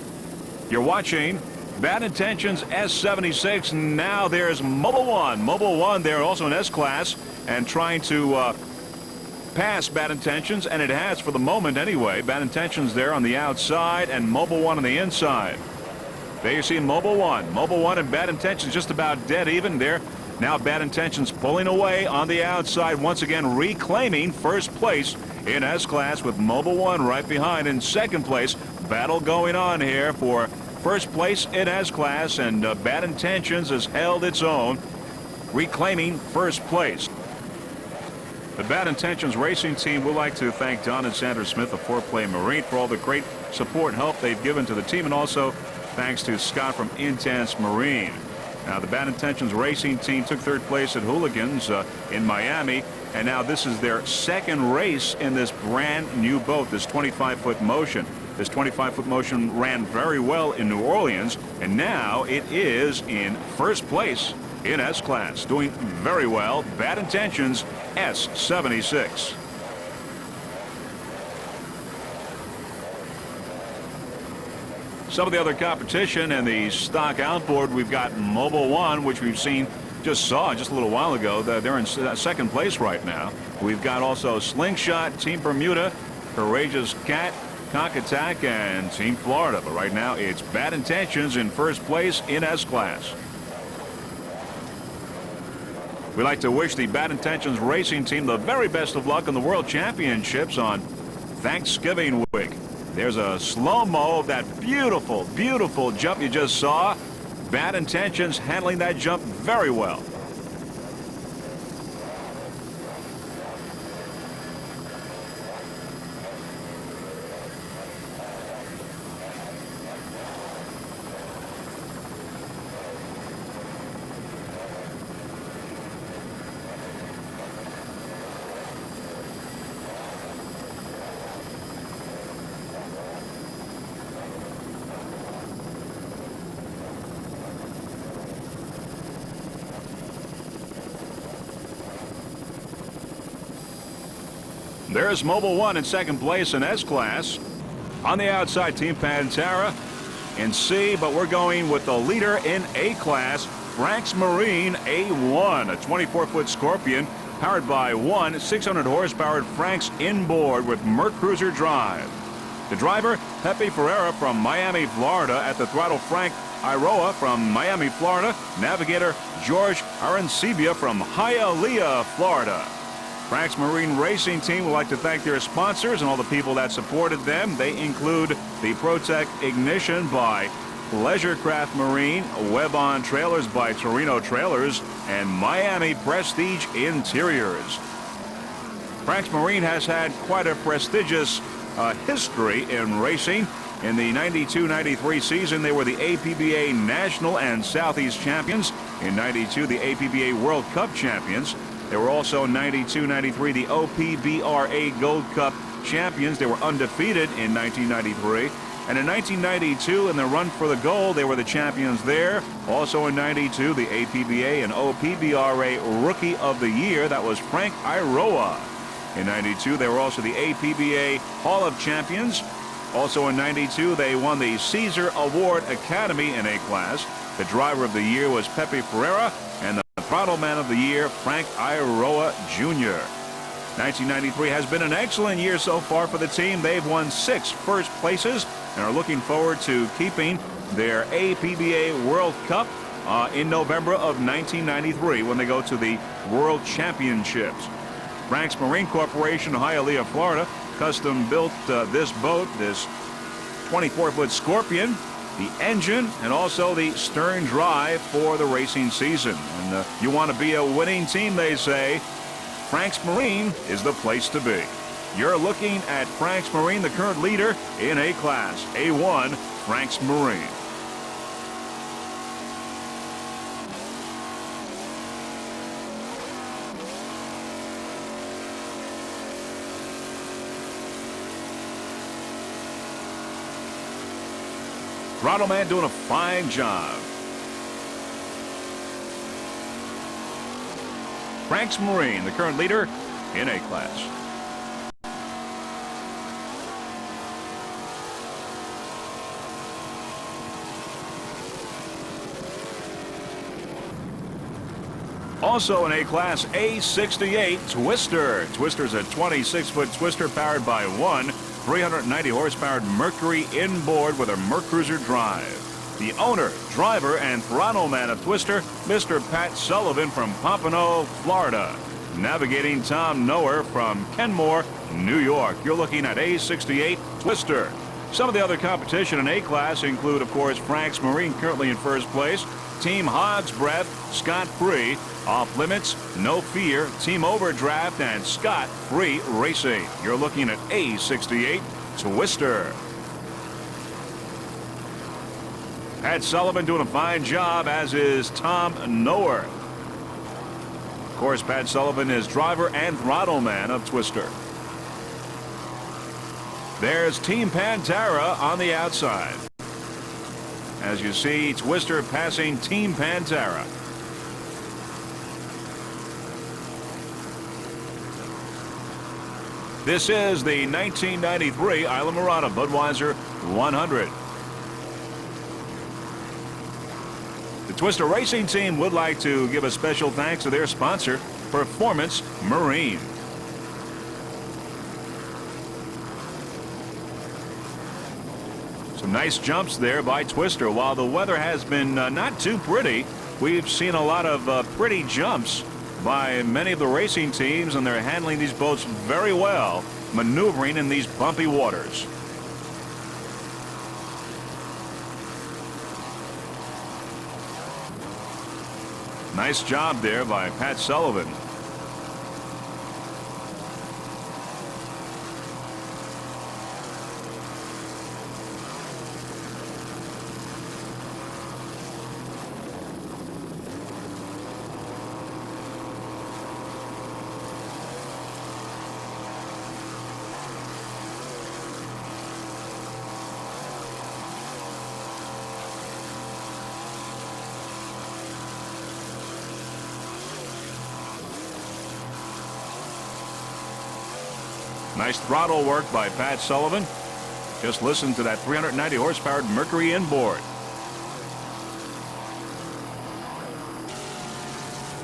You're watching Bad Intentions S76. Now there's Mobile One. Mobile One there also in S-Class and trying to pass Bad Intentions, and it has for the moment anyway. Bad Intentions there on the outside and Mobile One on the inside. There you see Mobile One. Mobile One and Bad Intentions just about dead even there. Now Bad Intentions pulling away on the outside, once again reclaiming first place in S-Class with Mobile One right behind in second place. Battle going on here for first place in S-Class, and Bad Intentions has held its own, reclaiming first place. The Bad Intentions Racing team would like to thank Don and Sandra Smith of Foreplay Marine for all the great support and help they've given to the team, and also thanks to Scott from Intense Marine. Now, the Bad Intentions Racing team took third place at Hooligans in Miami, and now this is their second race in this brand new boat, this 25-foot motion. This 25-foot motion ran very well in New Orleans, and now it is in first place in S-Class, doing very well. Bad Intentions S76. Some of the other competition and the stock outboard, we've got Mobile One, which we've seen, just a little while ago. They're in second place right now. We've got also Slingshot, Team Bermuda, Courageous Cat, Conch Attack, and Team Florida. But right now it's Bad Intentions in first place in S-Class. We'd like to wish the Bad Intentions Racing team the very best of luck in the World Championships on Thanksgiving week. There's a slow-mo of that beautiful, beautiful jump you just saw. Bad Intentions handling that jump very well. There's Mobile One in second place in S-Class. On the outside, Team Pantera in C, but we're going with the leader in A-Class, Frank's Marine A1, a 24-foot Scorpion powered by one 600-horsepower Frank's inboard with Mercruiser drive. The driver, Pepe Ferreira from Miami, Florida. At the throttle, Frank Iroa from Miami, Florida. Navigator, George Arancibia from Hialeah, Florida. Frank's Marine Racing Team would like to thank their sponsors and all the people that supported them. They include the Protec Ignition by Pleasure Craft Marine, Web-On Trailers by Torino Trailers, and Miami Prestige Interiors. Frank's Marine has had quite a prestigious history in racing. In the 92-93 season, they were the APBA National and Southeast Champions. In 92, the APBA World Cup Champions. They were also in 92-93 the OPBRA Gold Cup champions. They were undefeated in 1993. And in 1992, in the run for the gold, they were the champions there. Also in 92, the APBA and OPBRA Rookie of the Year. That was Frank Iroa. In 92, they were also the APBA Hall of Champions. Also in 92, they won the Caesar Award Academy in A-Class. The driver of the year was Pepe Ferreira, and the throttle man of the year, Frank Iroa Jr. 1993 has been an excellent year so far for the team. They've won 6 first places and are looking forward to keeping their APBA World Cup in November of 1993 when they go to the World Championships. Frank's Marine Corporation, Hialeah, Florida, custom built this boat, this 24-foot Scorpion, the engine, and also the stern drive for the racing season. And you want to be a winning team, they say, Frank's Marine is the place to be. You're looking at Frank's Marine, the current leader in A-Class, A1, Frank's Marine. Throttle man doing a fine job. Frank's Marine, the current leader in A-Class. Also in A-Class, A68 Twister. Twister's a 26-foot Twister powered by one 390 horsepower Mercury inboard with a Mercruiser drive. The owner, driver, and throttle man of Twister, Mr. Pat Sullivan from Pompano, Florida. Navigating Tom Noer from Kenmore, New York. You're looking at A68 Twister. Some of the other competition in A-Class include, of course, Frank's Marine currently in first place, Team Hog's Breath, Scott Free, Off Limits, No Fear, Team Overdraft, and Scott Free Racing. You're looking at A68 Twister. Pat Sullivan doing a fine job, as is Tom Noer. Of course, Pat Sullivan is driver and throttle man of Twister. There's Team Pantera on the outside. As you see, Twister passing Team Pantera. This is the 1993 Islamorada Budweiser 100. The Twister Racing Team would like to give a special thanks to their sponsor, Performance Marine. Some nice jumps there by Twister. While the weather has been not too pretty, we've seen a lot of pretty jumps by many of the racing teams, and they're handling these boats very well, maneuvering in these bumpy waters. Nice job there by Pat Sullivan. Nice throttle work by Pat Sullivan. Just listen to that 390 horsepower Mercury inboard.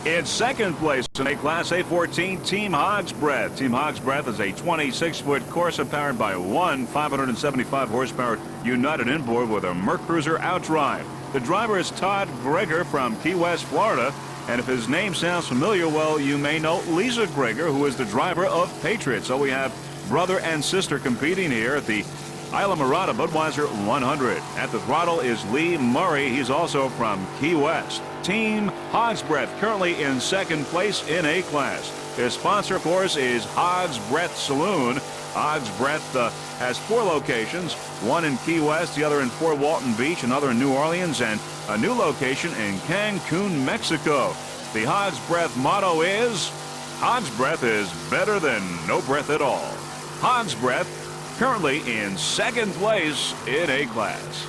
In second place in a Class A14, Team Hog's Breath. Team Hog's Breath is a 26-foot Corsa powered by one 575 horsepower United inboard with a Mercruiser outdrive. The driver is Todd Greger from Key West, Florida. And if his name sounds familiar, well, you may know Lisa Greger, who is the driver of Patriot. So we have brother and sister competing here at the Islamorada Budweiser 100. At the throttle is Lee Murray. He's also from Key West. Team Hog's Breath currently in second place in A class. Their sponsor, of course, is Hog's Breath Saloon. Hog's Breath has 4 locations, one in Key West, the other in Fort Walton Beach, another in New Orleans, and a new location in Cancun, Mexico. The Hog's Breath motto is, Hog's Breath is better than no breath at all. Hog's Breath currently in second place in A class.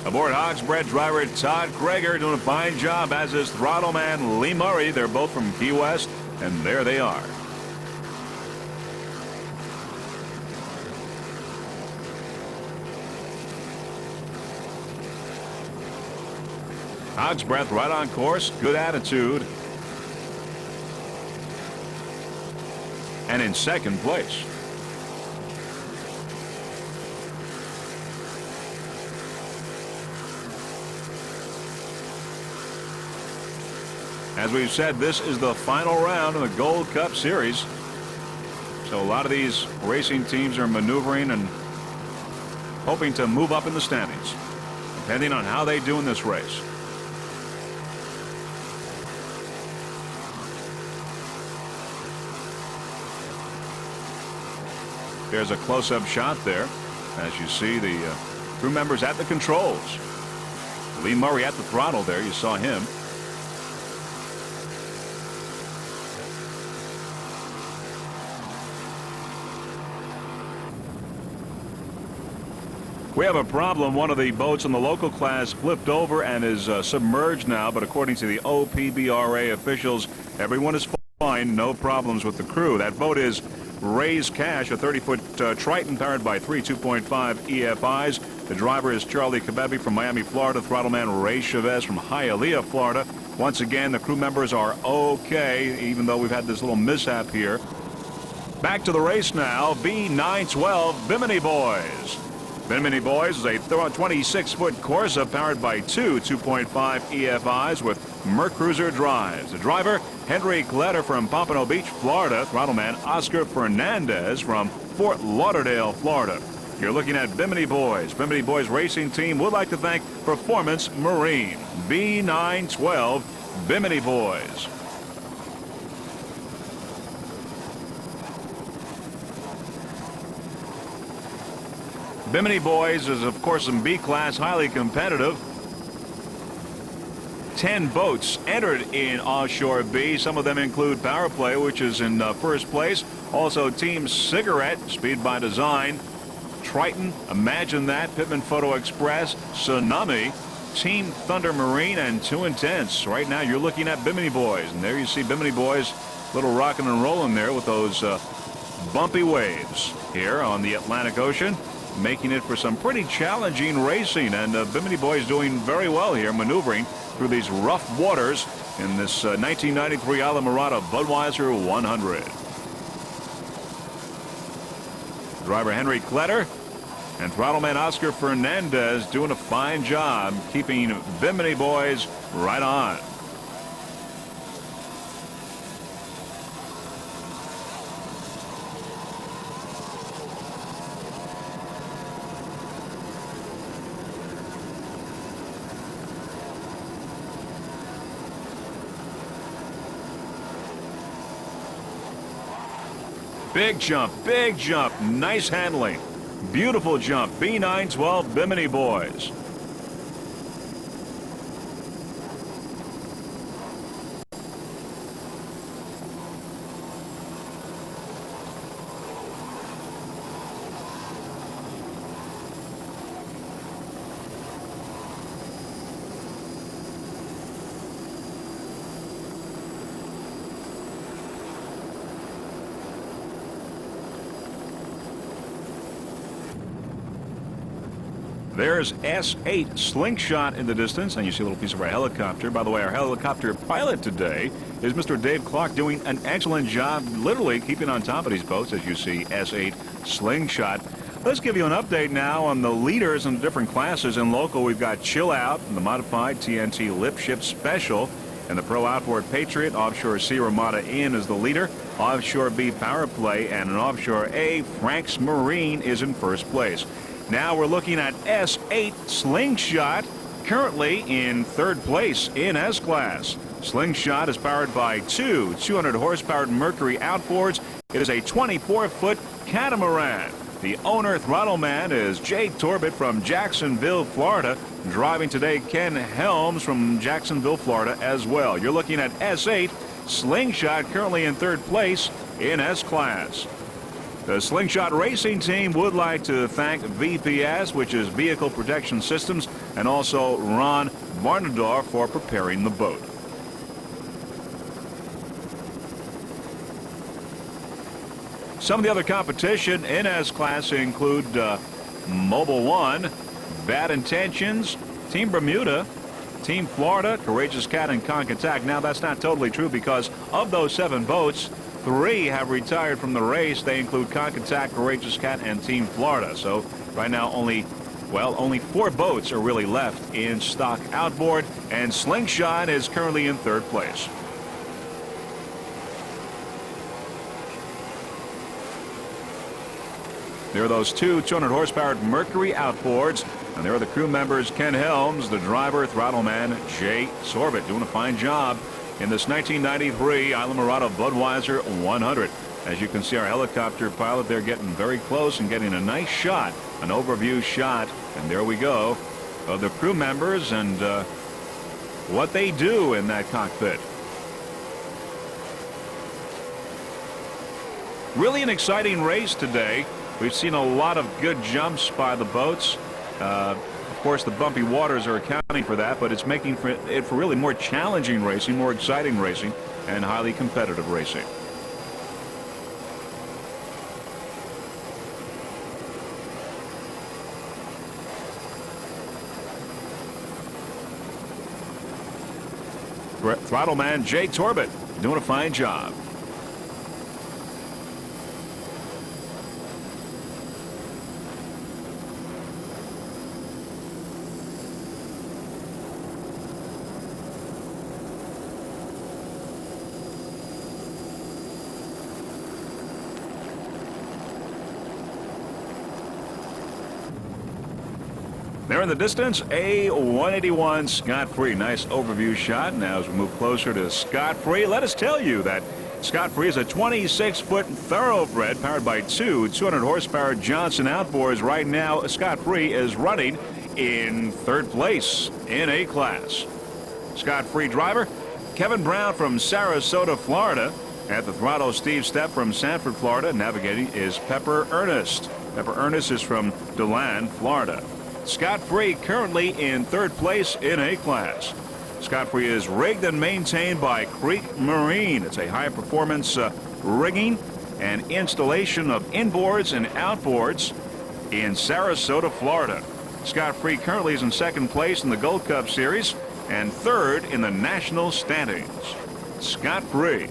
Aboard Hog's Breath driver Todd Greger doing a fine job, as is throttle man Lee Murray. They're both from Key West, and there they are. Hog's Breath right on course, good attitude, and in second place. As we've said, this is the final round of the Gold Cup Series. So a lot of these racing teams are maneuvering and hoping to move up in the standings, depending on how they do in this race. There's a close-up shot there, as you see the crew members at the controls. Lee Murray at the throttle there, you saw him. We have a problem. One of the boats in the local class flipped over and is submerged now, but according to the OPBRA officials, everyone is fine, no problems with the crew. That boat is Ray's Cash, a 30-foot Triton powered by 3 2.5 EFIs. The driver is Charlie Kabebi from Miami, Florida. Throttleman Ray Chavez from Hialeah, Florida. Once again, the crew members are okay, even though we've had this little mishap here. Back to the race now. B912 Bimini Boys. Bimini Boys is a 26-foot Corsa powered by 2 2.5 EFIs with Mercruiser drives. The driver, Henry Kletter from Pompano Beach, Florida. Throttleman Oscar Fernandez from Fort Lauderdale, Florida. You're looking at Bimini Boys. Bimini Boys Racing Team would like to thank Performance Marine. B912 Bimini Boys. Bimini Boys is, of course, in B class, highly competitive. 10 boats entered in Offshore B. Some of them include Power Play, which is in first place. Also, Team Cigarette, Speed by Design, Triton, Imagine That, Pittman Photo Express, Tsunami, Team Thunder Marine, and 2 Intense. Right now, you're looking at Bimini Boys, and there you see Bimini Boys, little rocking and rolling there with those bumpy waves here on the Atlantic Ocean, making it for some pretty challenging racing. And Bimini Boys doing very well here, maneuvering through these rough waters in this 1993 Islamorada Budweiser 100. Driver Henry Kletter And Throttleman Oscar Fernandez doing a fine job keeping Bimini boys right on. Big jump, nice handling. Beautiful jump, B912 Bimini boys. There's S8 Slingshot in the distance, and you see a little piece of our helicopter. By the way, our helicopter pilot today is Mr. Dave Clark, doing an excellent job literally keeping on top of these boats, as you see S8 Slingshot. Let's give you an update now on the leaders in the different classes. In local, we've got Chill Out, the modified TNT Lip Ship Special, and the Pro Outboard Patriot. Offshore C Ramada In is the leader. Offshore B Power Play, and an Offshore A Frank's Marine is in first place. Now we're looking at S8 Slingshot, currently in third place in S-Class. Slingshot is powered by two 200-horsepower Mercury outboards. It is a 24-foot catamaran. The owner, Throttleman, is Jay Torbett from Jacksonville, Florida. Driving today, Ken Helms from Jacksonville, Florida as well. You're looking at S8 Slingshot, currently in third place in S-Class. The Slingshot Racing Team would like to thank VPS, which is Vehicle Protection Systems, and also Ron Barnador for preparing the boat. Some of the other competition in S-Class include Mobile One, Bad Intentions, Team Bermuda, Team Florida, Courageous Cat, and Conch Attack. Now, that's not totally true, because of those 7 boats, 3 have retired from the race. They include Conch Attack, Courageous Cat, and Team Florida. So right now only 4 boats are really left in stock outboard, and Slingshot is currently in third place. There are those two 200-horsepower Mercury outboards, and there are the crew members, Ken Helms, the driver, Throttleman, Jay Torbett, doing a fine job in this 1993 Islamorada Budweiser 100. As you can see, our helicopter pilot there getting very close and getting a nice shot, an overview shot. And there we go, of the crew members and what they do in that cockpit. Really an exciting race today. We've seen a lot of good jumps by the boats. Of course, the bumpy waters are accounting for that, but it's making for really more challenging racing, more exciting racing, and highly competitive racing. Throttleman Jay Torbett doing a fine job. There in the distance, A181 Scott Free. Nice overview shot. Now as we move closer to Scott Free, let us tell you that Scott Free is a 26-foot thoroughbred powered by two 200-horsepower Johnson outboards. Right now, Scott Free is running in third place in A-Class. Scott Free driver, Kevin Brown from Sarasota, Florida. At the throttle, Steve Stepp from Sanford, Florida. Navigating is Pepper Ernest. Pepper Ernest is from DeLand, Florida. Scott Free currently in third place in A-Class. Scott Free is rigged and maintained by Creek Marine. It's a high-performance rigging and installation of inboards and outboards in Sarasota, Florida. Scott Free currently is in second place in the Gold Cup Series and third in the national standings. Scott Free.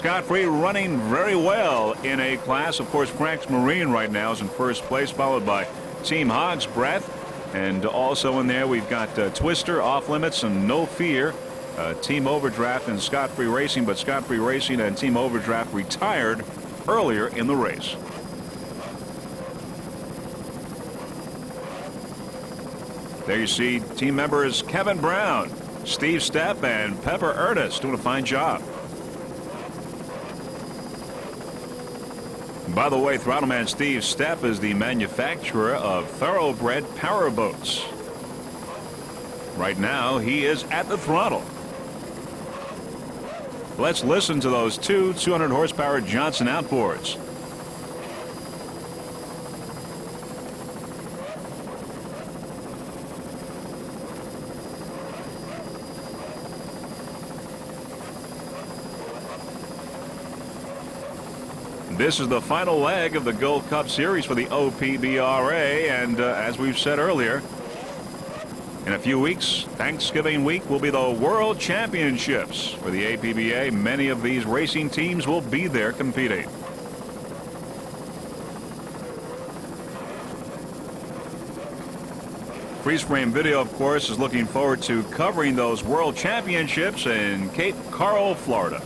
scot-free, running very well in a class. Of course, Frank's Marine right now is in first place, followed by Team Hog's Breath. And also in there, we've got Twister, Off Limits, and No Fear. Team Overdraft and Scot-Free Racing, but Scot-Free Racing and Team Overdraft retired earlier in the race. There you see team members Kevin Brown, Steve Stepp, and Pepper Ernest doing a fine job. By the way, Throttleman Steve Stepp is the manufacturer of thoroughbred powerboats. Right now, he is at the throttle. Let's listen to those two 200 horsepower Johnson outboards. This is the final leg of the Gold Cup Series for the OPBRA, and as we've said earlier, in a few weeks, Thanksgiving week, will be the World Championships for the APBA. Many of these racing teams will be there competing. Freeze Frame Video, of course, is looking forward to covering those World Championships in Cape Coral, Florida.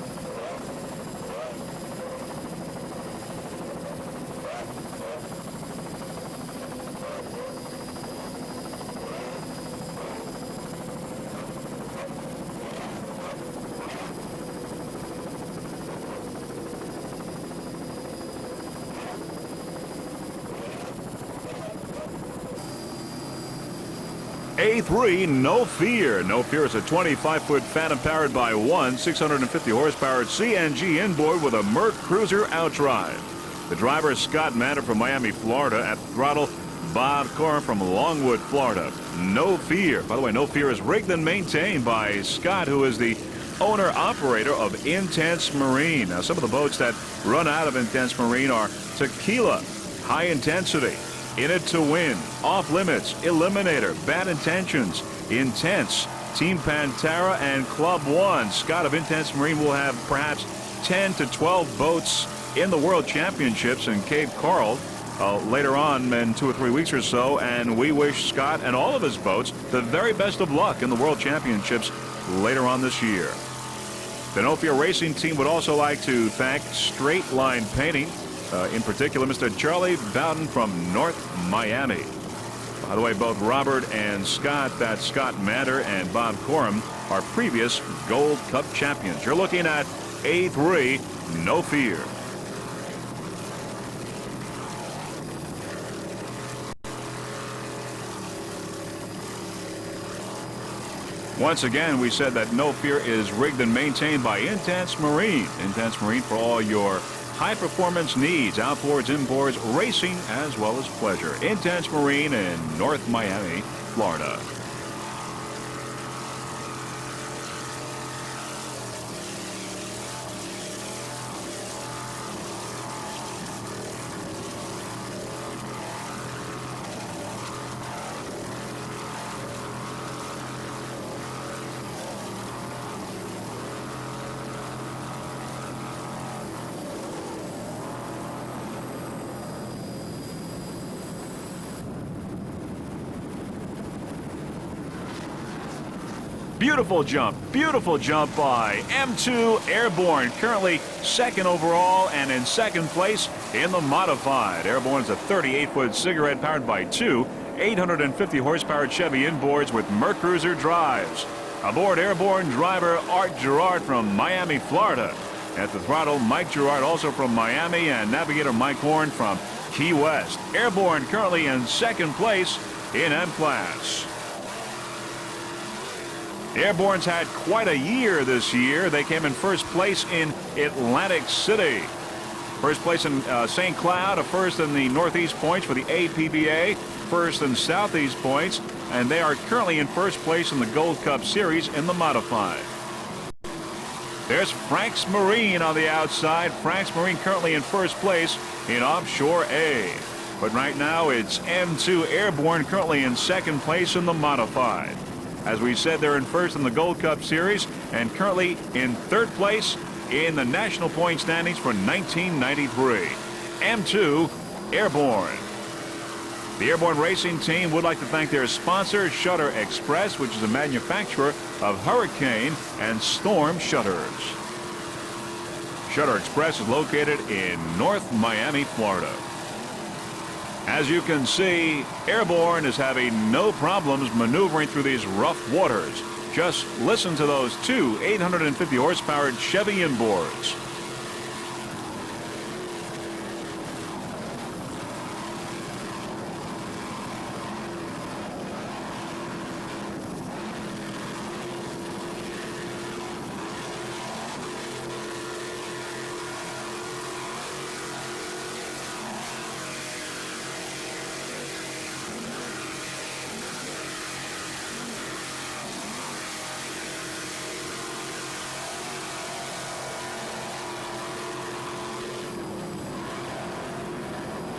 A3, No Fear. No Fear is a 25-foot Phantom powered by one 650 horsepower CNG inboard with a Merc Cruiser outdrive. The driver is Scott Matter from Miami, Florida. At the throttle, Bob Corum from Longwood, Florida. No Fear. By the way, No Fear is rigged and maintained by Scott, who is the owner-operator of Intense Marine. Now, some of the boats that run out of Intense Marine are Tequila, High Intensity, In It to Win, Off Limits, Eliminator, Bad Intentions, Intense, Team Pantera, and Club One. Scott of Intense Marine will have perhaps 10 to 12 boats in the World Championships in Cape Coral later on in 2 or 3 weeks or so, and we wish Scott and all of his boats the very best of luck in the World Championships later on this year. The No Fear Racing team would also like to thank Straight Line Painting, in particular Mr. Charlie Bowden from North Miami. By the way, both Robert and Scott, that's Scott Matter and Bob Corum, are previous Gold Cup champions. You're looking at A3, No Fear. Once again, we said that No Fear is rigged and maintained by Intense Marine. Intense Marine for all your high-performance needs, outboards, inboards, racing, as well as pleasure. Intense Marine in North Miami, Florida. Beautiful jump by M2 Airborne, currently second overall and in second place in the modified. Airborne is a 38-foot cigarette powered by two 850 horsepower Chevy inboards with Merc Cruiser drives. Aboard Airborne, driver Art Gerard from Miami, Florida. At the throttle, Mike Gerard, also from Miami, and navigator Mike Horn from Key West. Airborne currently in second place in M-Class. Airborne's had quite a year this year. They came in first place in Atlantic City. First place in St. Cloud, a first in the Northeast points for the APBA, first in Southeast points, and they are currently in first place in the Gold Cup Series in the modified. There's Frank's Marine on the outside. Frank's Marine currently in first place in Offshore A. But right now it's M2 Airborne currently in second place in the modified. As we said, they're in first in the Gold Cup Series and currently in third place in the national point standings for 1993. M2 Airborne. The Airborne Racing Team would like to thank their sponsor, Shutter Express, which is a manufacturer of hurricane and storm shutters. Shutter Express is located in North Miami, Florida. As you can see, Airborne is having no problems maneuvering through these rough waters. Just listen to those two 850 horsepower Chevy inboards.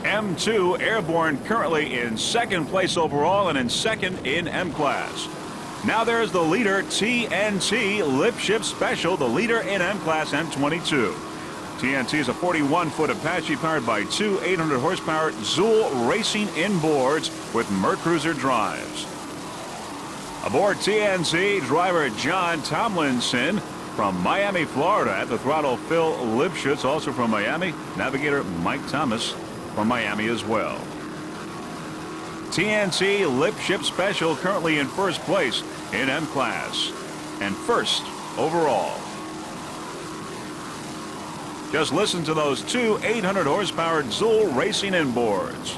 M2 Airborne currently in second place overall and in second in M class. Now there's the leader, TNT Lipship Special, the leader in M class M22. TNT is a 41-foot Apache powered by two 800 horsepower Zool racing inboards with Mercruiser drives. Aboard TNT, driver John Tomlinson from Miami, Florida. At the throttle, Phil Lipschitz, also from Miami. Navigator Mike Thomas from Miami as well. TNT Lipship Special currently in first place in M class and first overall. Just listen to those two 800 horsepower Zool racing inboards.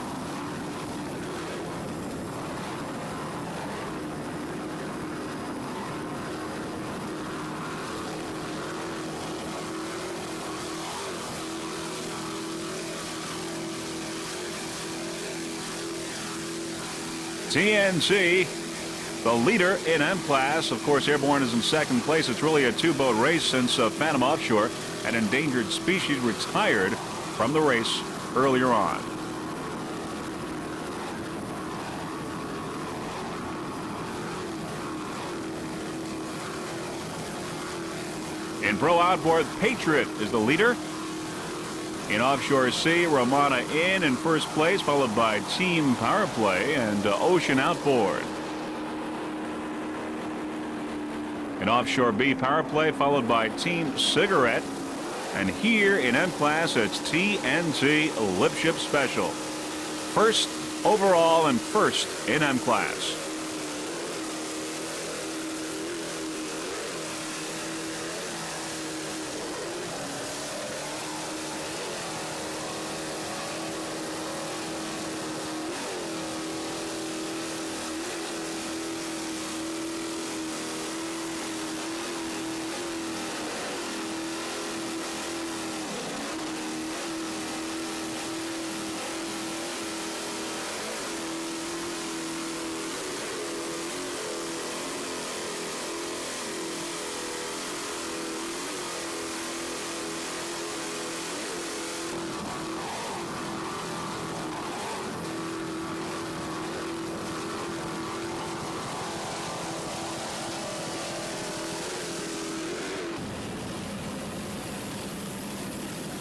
TNT, the leader in M class. Of course, Airborne is in second place. It's really a two-boat race since Phantom Offshore, an endangered species, retired from the race earlier on. In Pro Outboard, Patriot is the leader. In Offshore Sea, Romana Inn in first place, followed by Team Power Play and Ocean Outboard. In Offshore B, Power Play, followed by Team Cigarette. And here in M class, it's TNT Lipship Special. First overall and first in M class.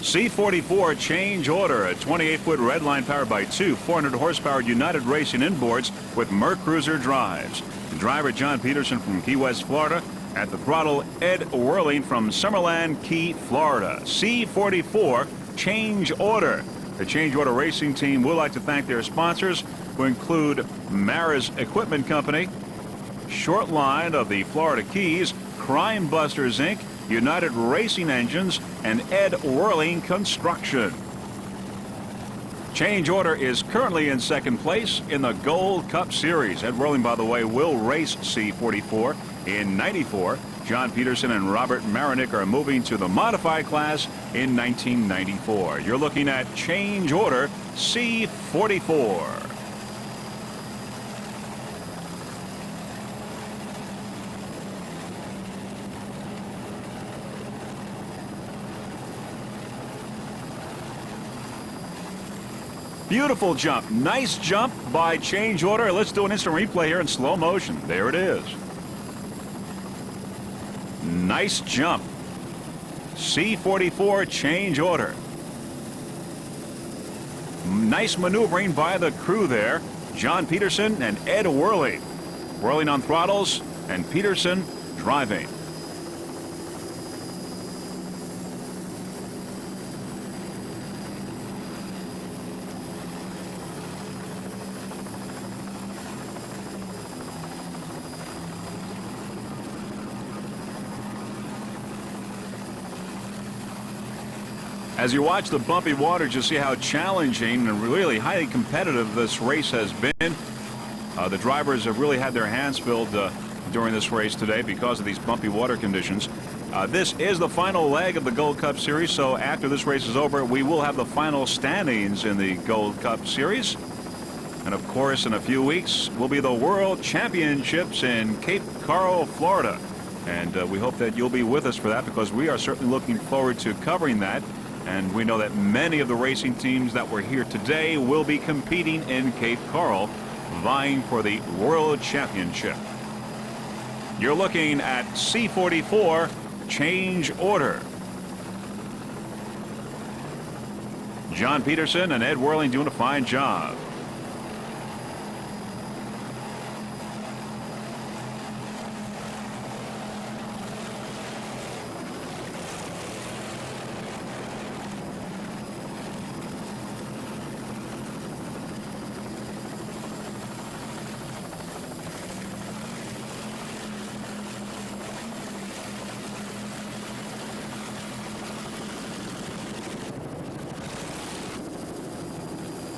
C-44 change order, a 28-foot redline powered by two 400 horsepower United Racing inboards with Mercruiser drives. The driver John Peterson from Key West, Florida. At the throttle, Ed Whirling from Summerland Key, Florida. C-44 change order. The change order racing team would like to thank their sponsors, who include Mara's Equipment Company, Short Line of the Florida Keys, Crime Busters Inc., United Racing Engines, and Ed Whirling Construction. Change order is currently in second place in the Gold Cup Series. Ed Whirling, by the way, will race C-44 in '94. John Peterson and Robert Marinick are moving to the modified class in 1994. You're looking at change order C-44. Beautiful jump. Nice jump by change order. Let's do an instant replay here in slow motion. There it is. Nice jump. C-44 change order. Nice maneuvering by the crew there. John Peterson and Ed Whirling. Whirling on throttles and Peterson driving. As you watch the bumpy waters, you see how challenging and really highly competitive this race has been. The drivers have really had their hands filled during this race today because of these bumpy water conditions. This is the final leg of the Gold Cup Series, so after this race is over, we will have the final standings in the Gold Cup Series. And of course, in a few weeks, will be the World Championships in Cape Coral, Florida. And we hope that you'll be with us for that, because we are certainly looking forward to covering that. And we know that many of the racing teams that were here today will be competing in Cape Coral, vying for the World Championship. You're looking at C-44 change order. John Peterson and Ed Whirling doing a fine job.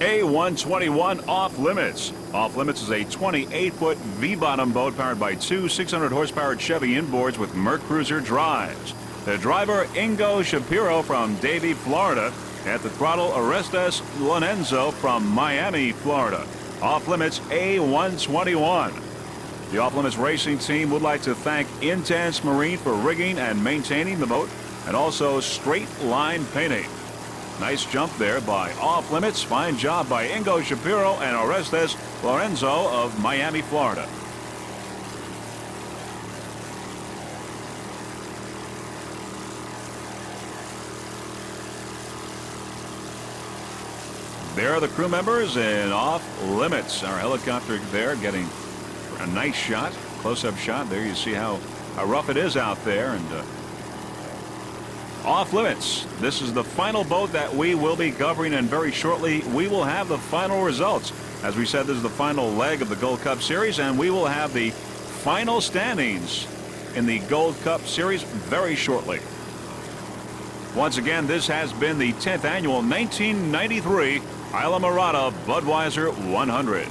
A121 Off Limits. Off Limits is a 28-foot V-bottom boat powered by two 600-horsepower Chevy inboards with Merc Cruiser drives. The driver, Ingo Shapiro from Davie, Florida. At the throttle, Orestes Lorenzo from Miami, Florida. Off Limits A121. The Off Limits racing team would like to thank Intense Marine for rigging and maintaining the boat, and also Straight Line Painting. Nice jump there by Off Limits. Fine job by Ingo Shapiro and Orestes Lorenzo of Miami, Florida. There are the crew members in Off Limits. Our helicopter there getting a nice shot, close-up shot. There you see how rough it is out there. And Off Limits. This is the final boat that we will be covering, and very shortly we will have the final results. As we said, this is the final leg of the Gold Cup Series, and we will have the final standings in the Gold Cup Series very shortly. Once again, this has been the 10th annual 1993 Islamorada Budweiser 100.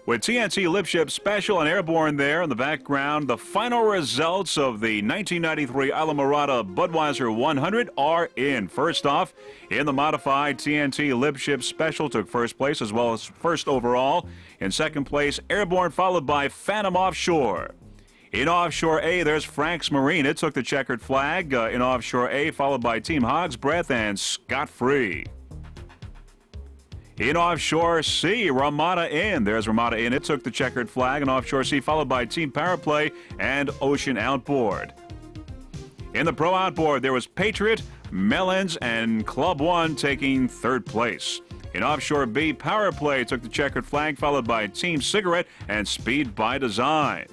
With TNT Lipship Special and Airborne there in the background, the final results of the 1993 Islamorada Budweiser 100 are in. First off, in the modified, TNT Lipship Special took first place as well as first overall. In second place, Airborne, followed by Phantom Offshore. In Offshore A, there's Frank's Marine. It took the checkered flag in Offshore A, followed by Team Hog's Breath and Scott Free. In Offshore C, Ramada Inn. There's Ramada Inn. It took the checkered flag in Offshore C, followed by Team Powerplay and Ocean Outboard. In the Pro Outboard, there was Patriot, Melons, and Club One taking third place. In Offshore B, Powerplay took the checkered flag, followed by Team Cigarette and Speed by Design.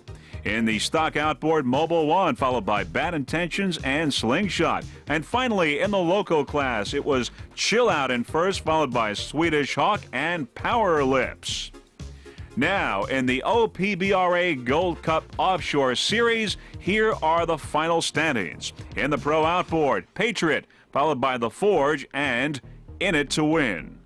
In the Stock Outboard, Mobile One, followed by Bad Intentions and Slingshot. And finally, in the Loco class, it was Chill Out in first, followed by Swedish Hawk and Power Lips. Now, in the OPBRA Gold Cup Offshore Series, here are the final standings. In the Pro Outboard, Patriot, followed by The Forge and In It to Win.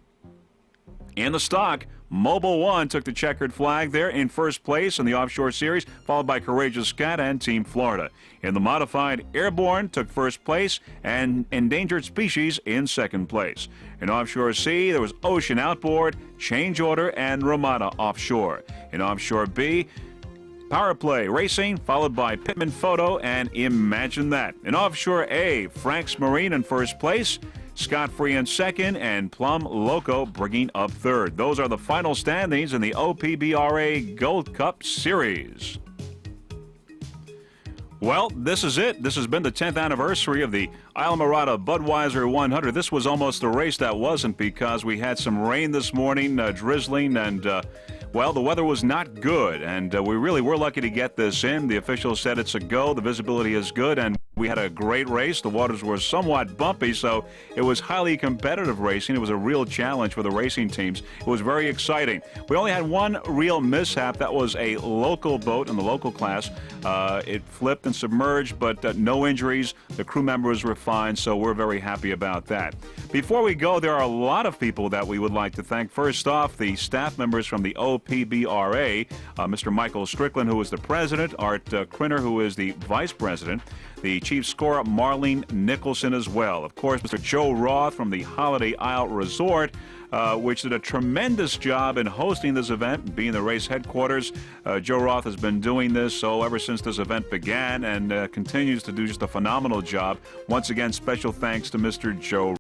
In the Stock, Mobile One took the checkered flag there in first place in the Offshore Series, followed by Courageous Cat and Team Florida. In the modified, Airborne took first place and Endangered Species in second place. In Offshore C, there was Ocean Outboard, Change Order, and Ramada Offshore. In Offshore B, Powerplay Racing, followed by Pittman Photo and Imagine That. In Offshore A, Frank's Marine in first place, Scott Free in second, and Plum Loco bringing up third. Those are the final standings in the OPBRA Gold Cup Series. Well, this is it. This has been the 10th anniversary of the Islamorada Budweiser 100. This was almost a race that wasn't, because we had some rain this morning, drizzling, and well, the weather was not good, and we really were lucky to get this in. The officials said it's a go. The visibility is good, and we had a great race. The waters were somewhat bumpy, so it was highly competitive racing. It was a real challenge for the racing teams. It was very exciting. We only had one real mishap. That was a local boat in the local class. It flipped and submerged, but no injuries. The crew members were fine, so we're very happy about that. Before we go, there are a lot of people that we would like to thank. First off, the staff members from the OPBRA, Mr. Michael Strickland, who is the president, Art Krinner, who is the vice president, the chief scorer, Marlene Nicholson, as well. Of course, Mr. Joe Roth from the Holiday Isle Resort, which did a tremendous job in hosting this event, being the race headquarters. Joe Roth has been doing this ever since this event began, and continues to do just a phenomenal job. Once again, special thanks to Mr. Joe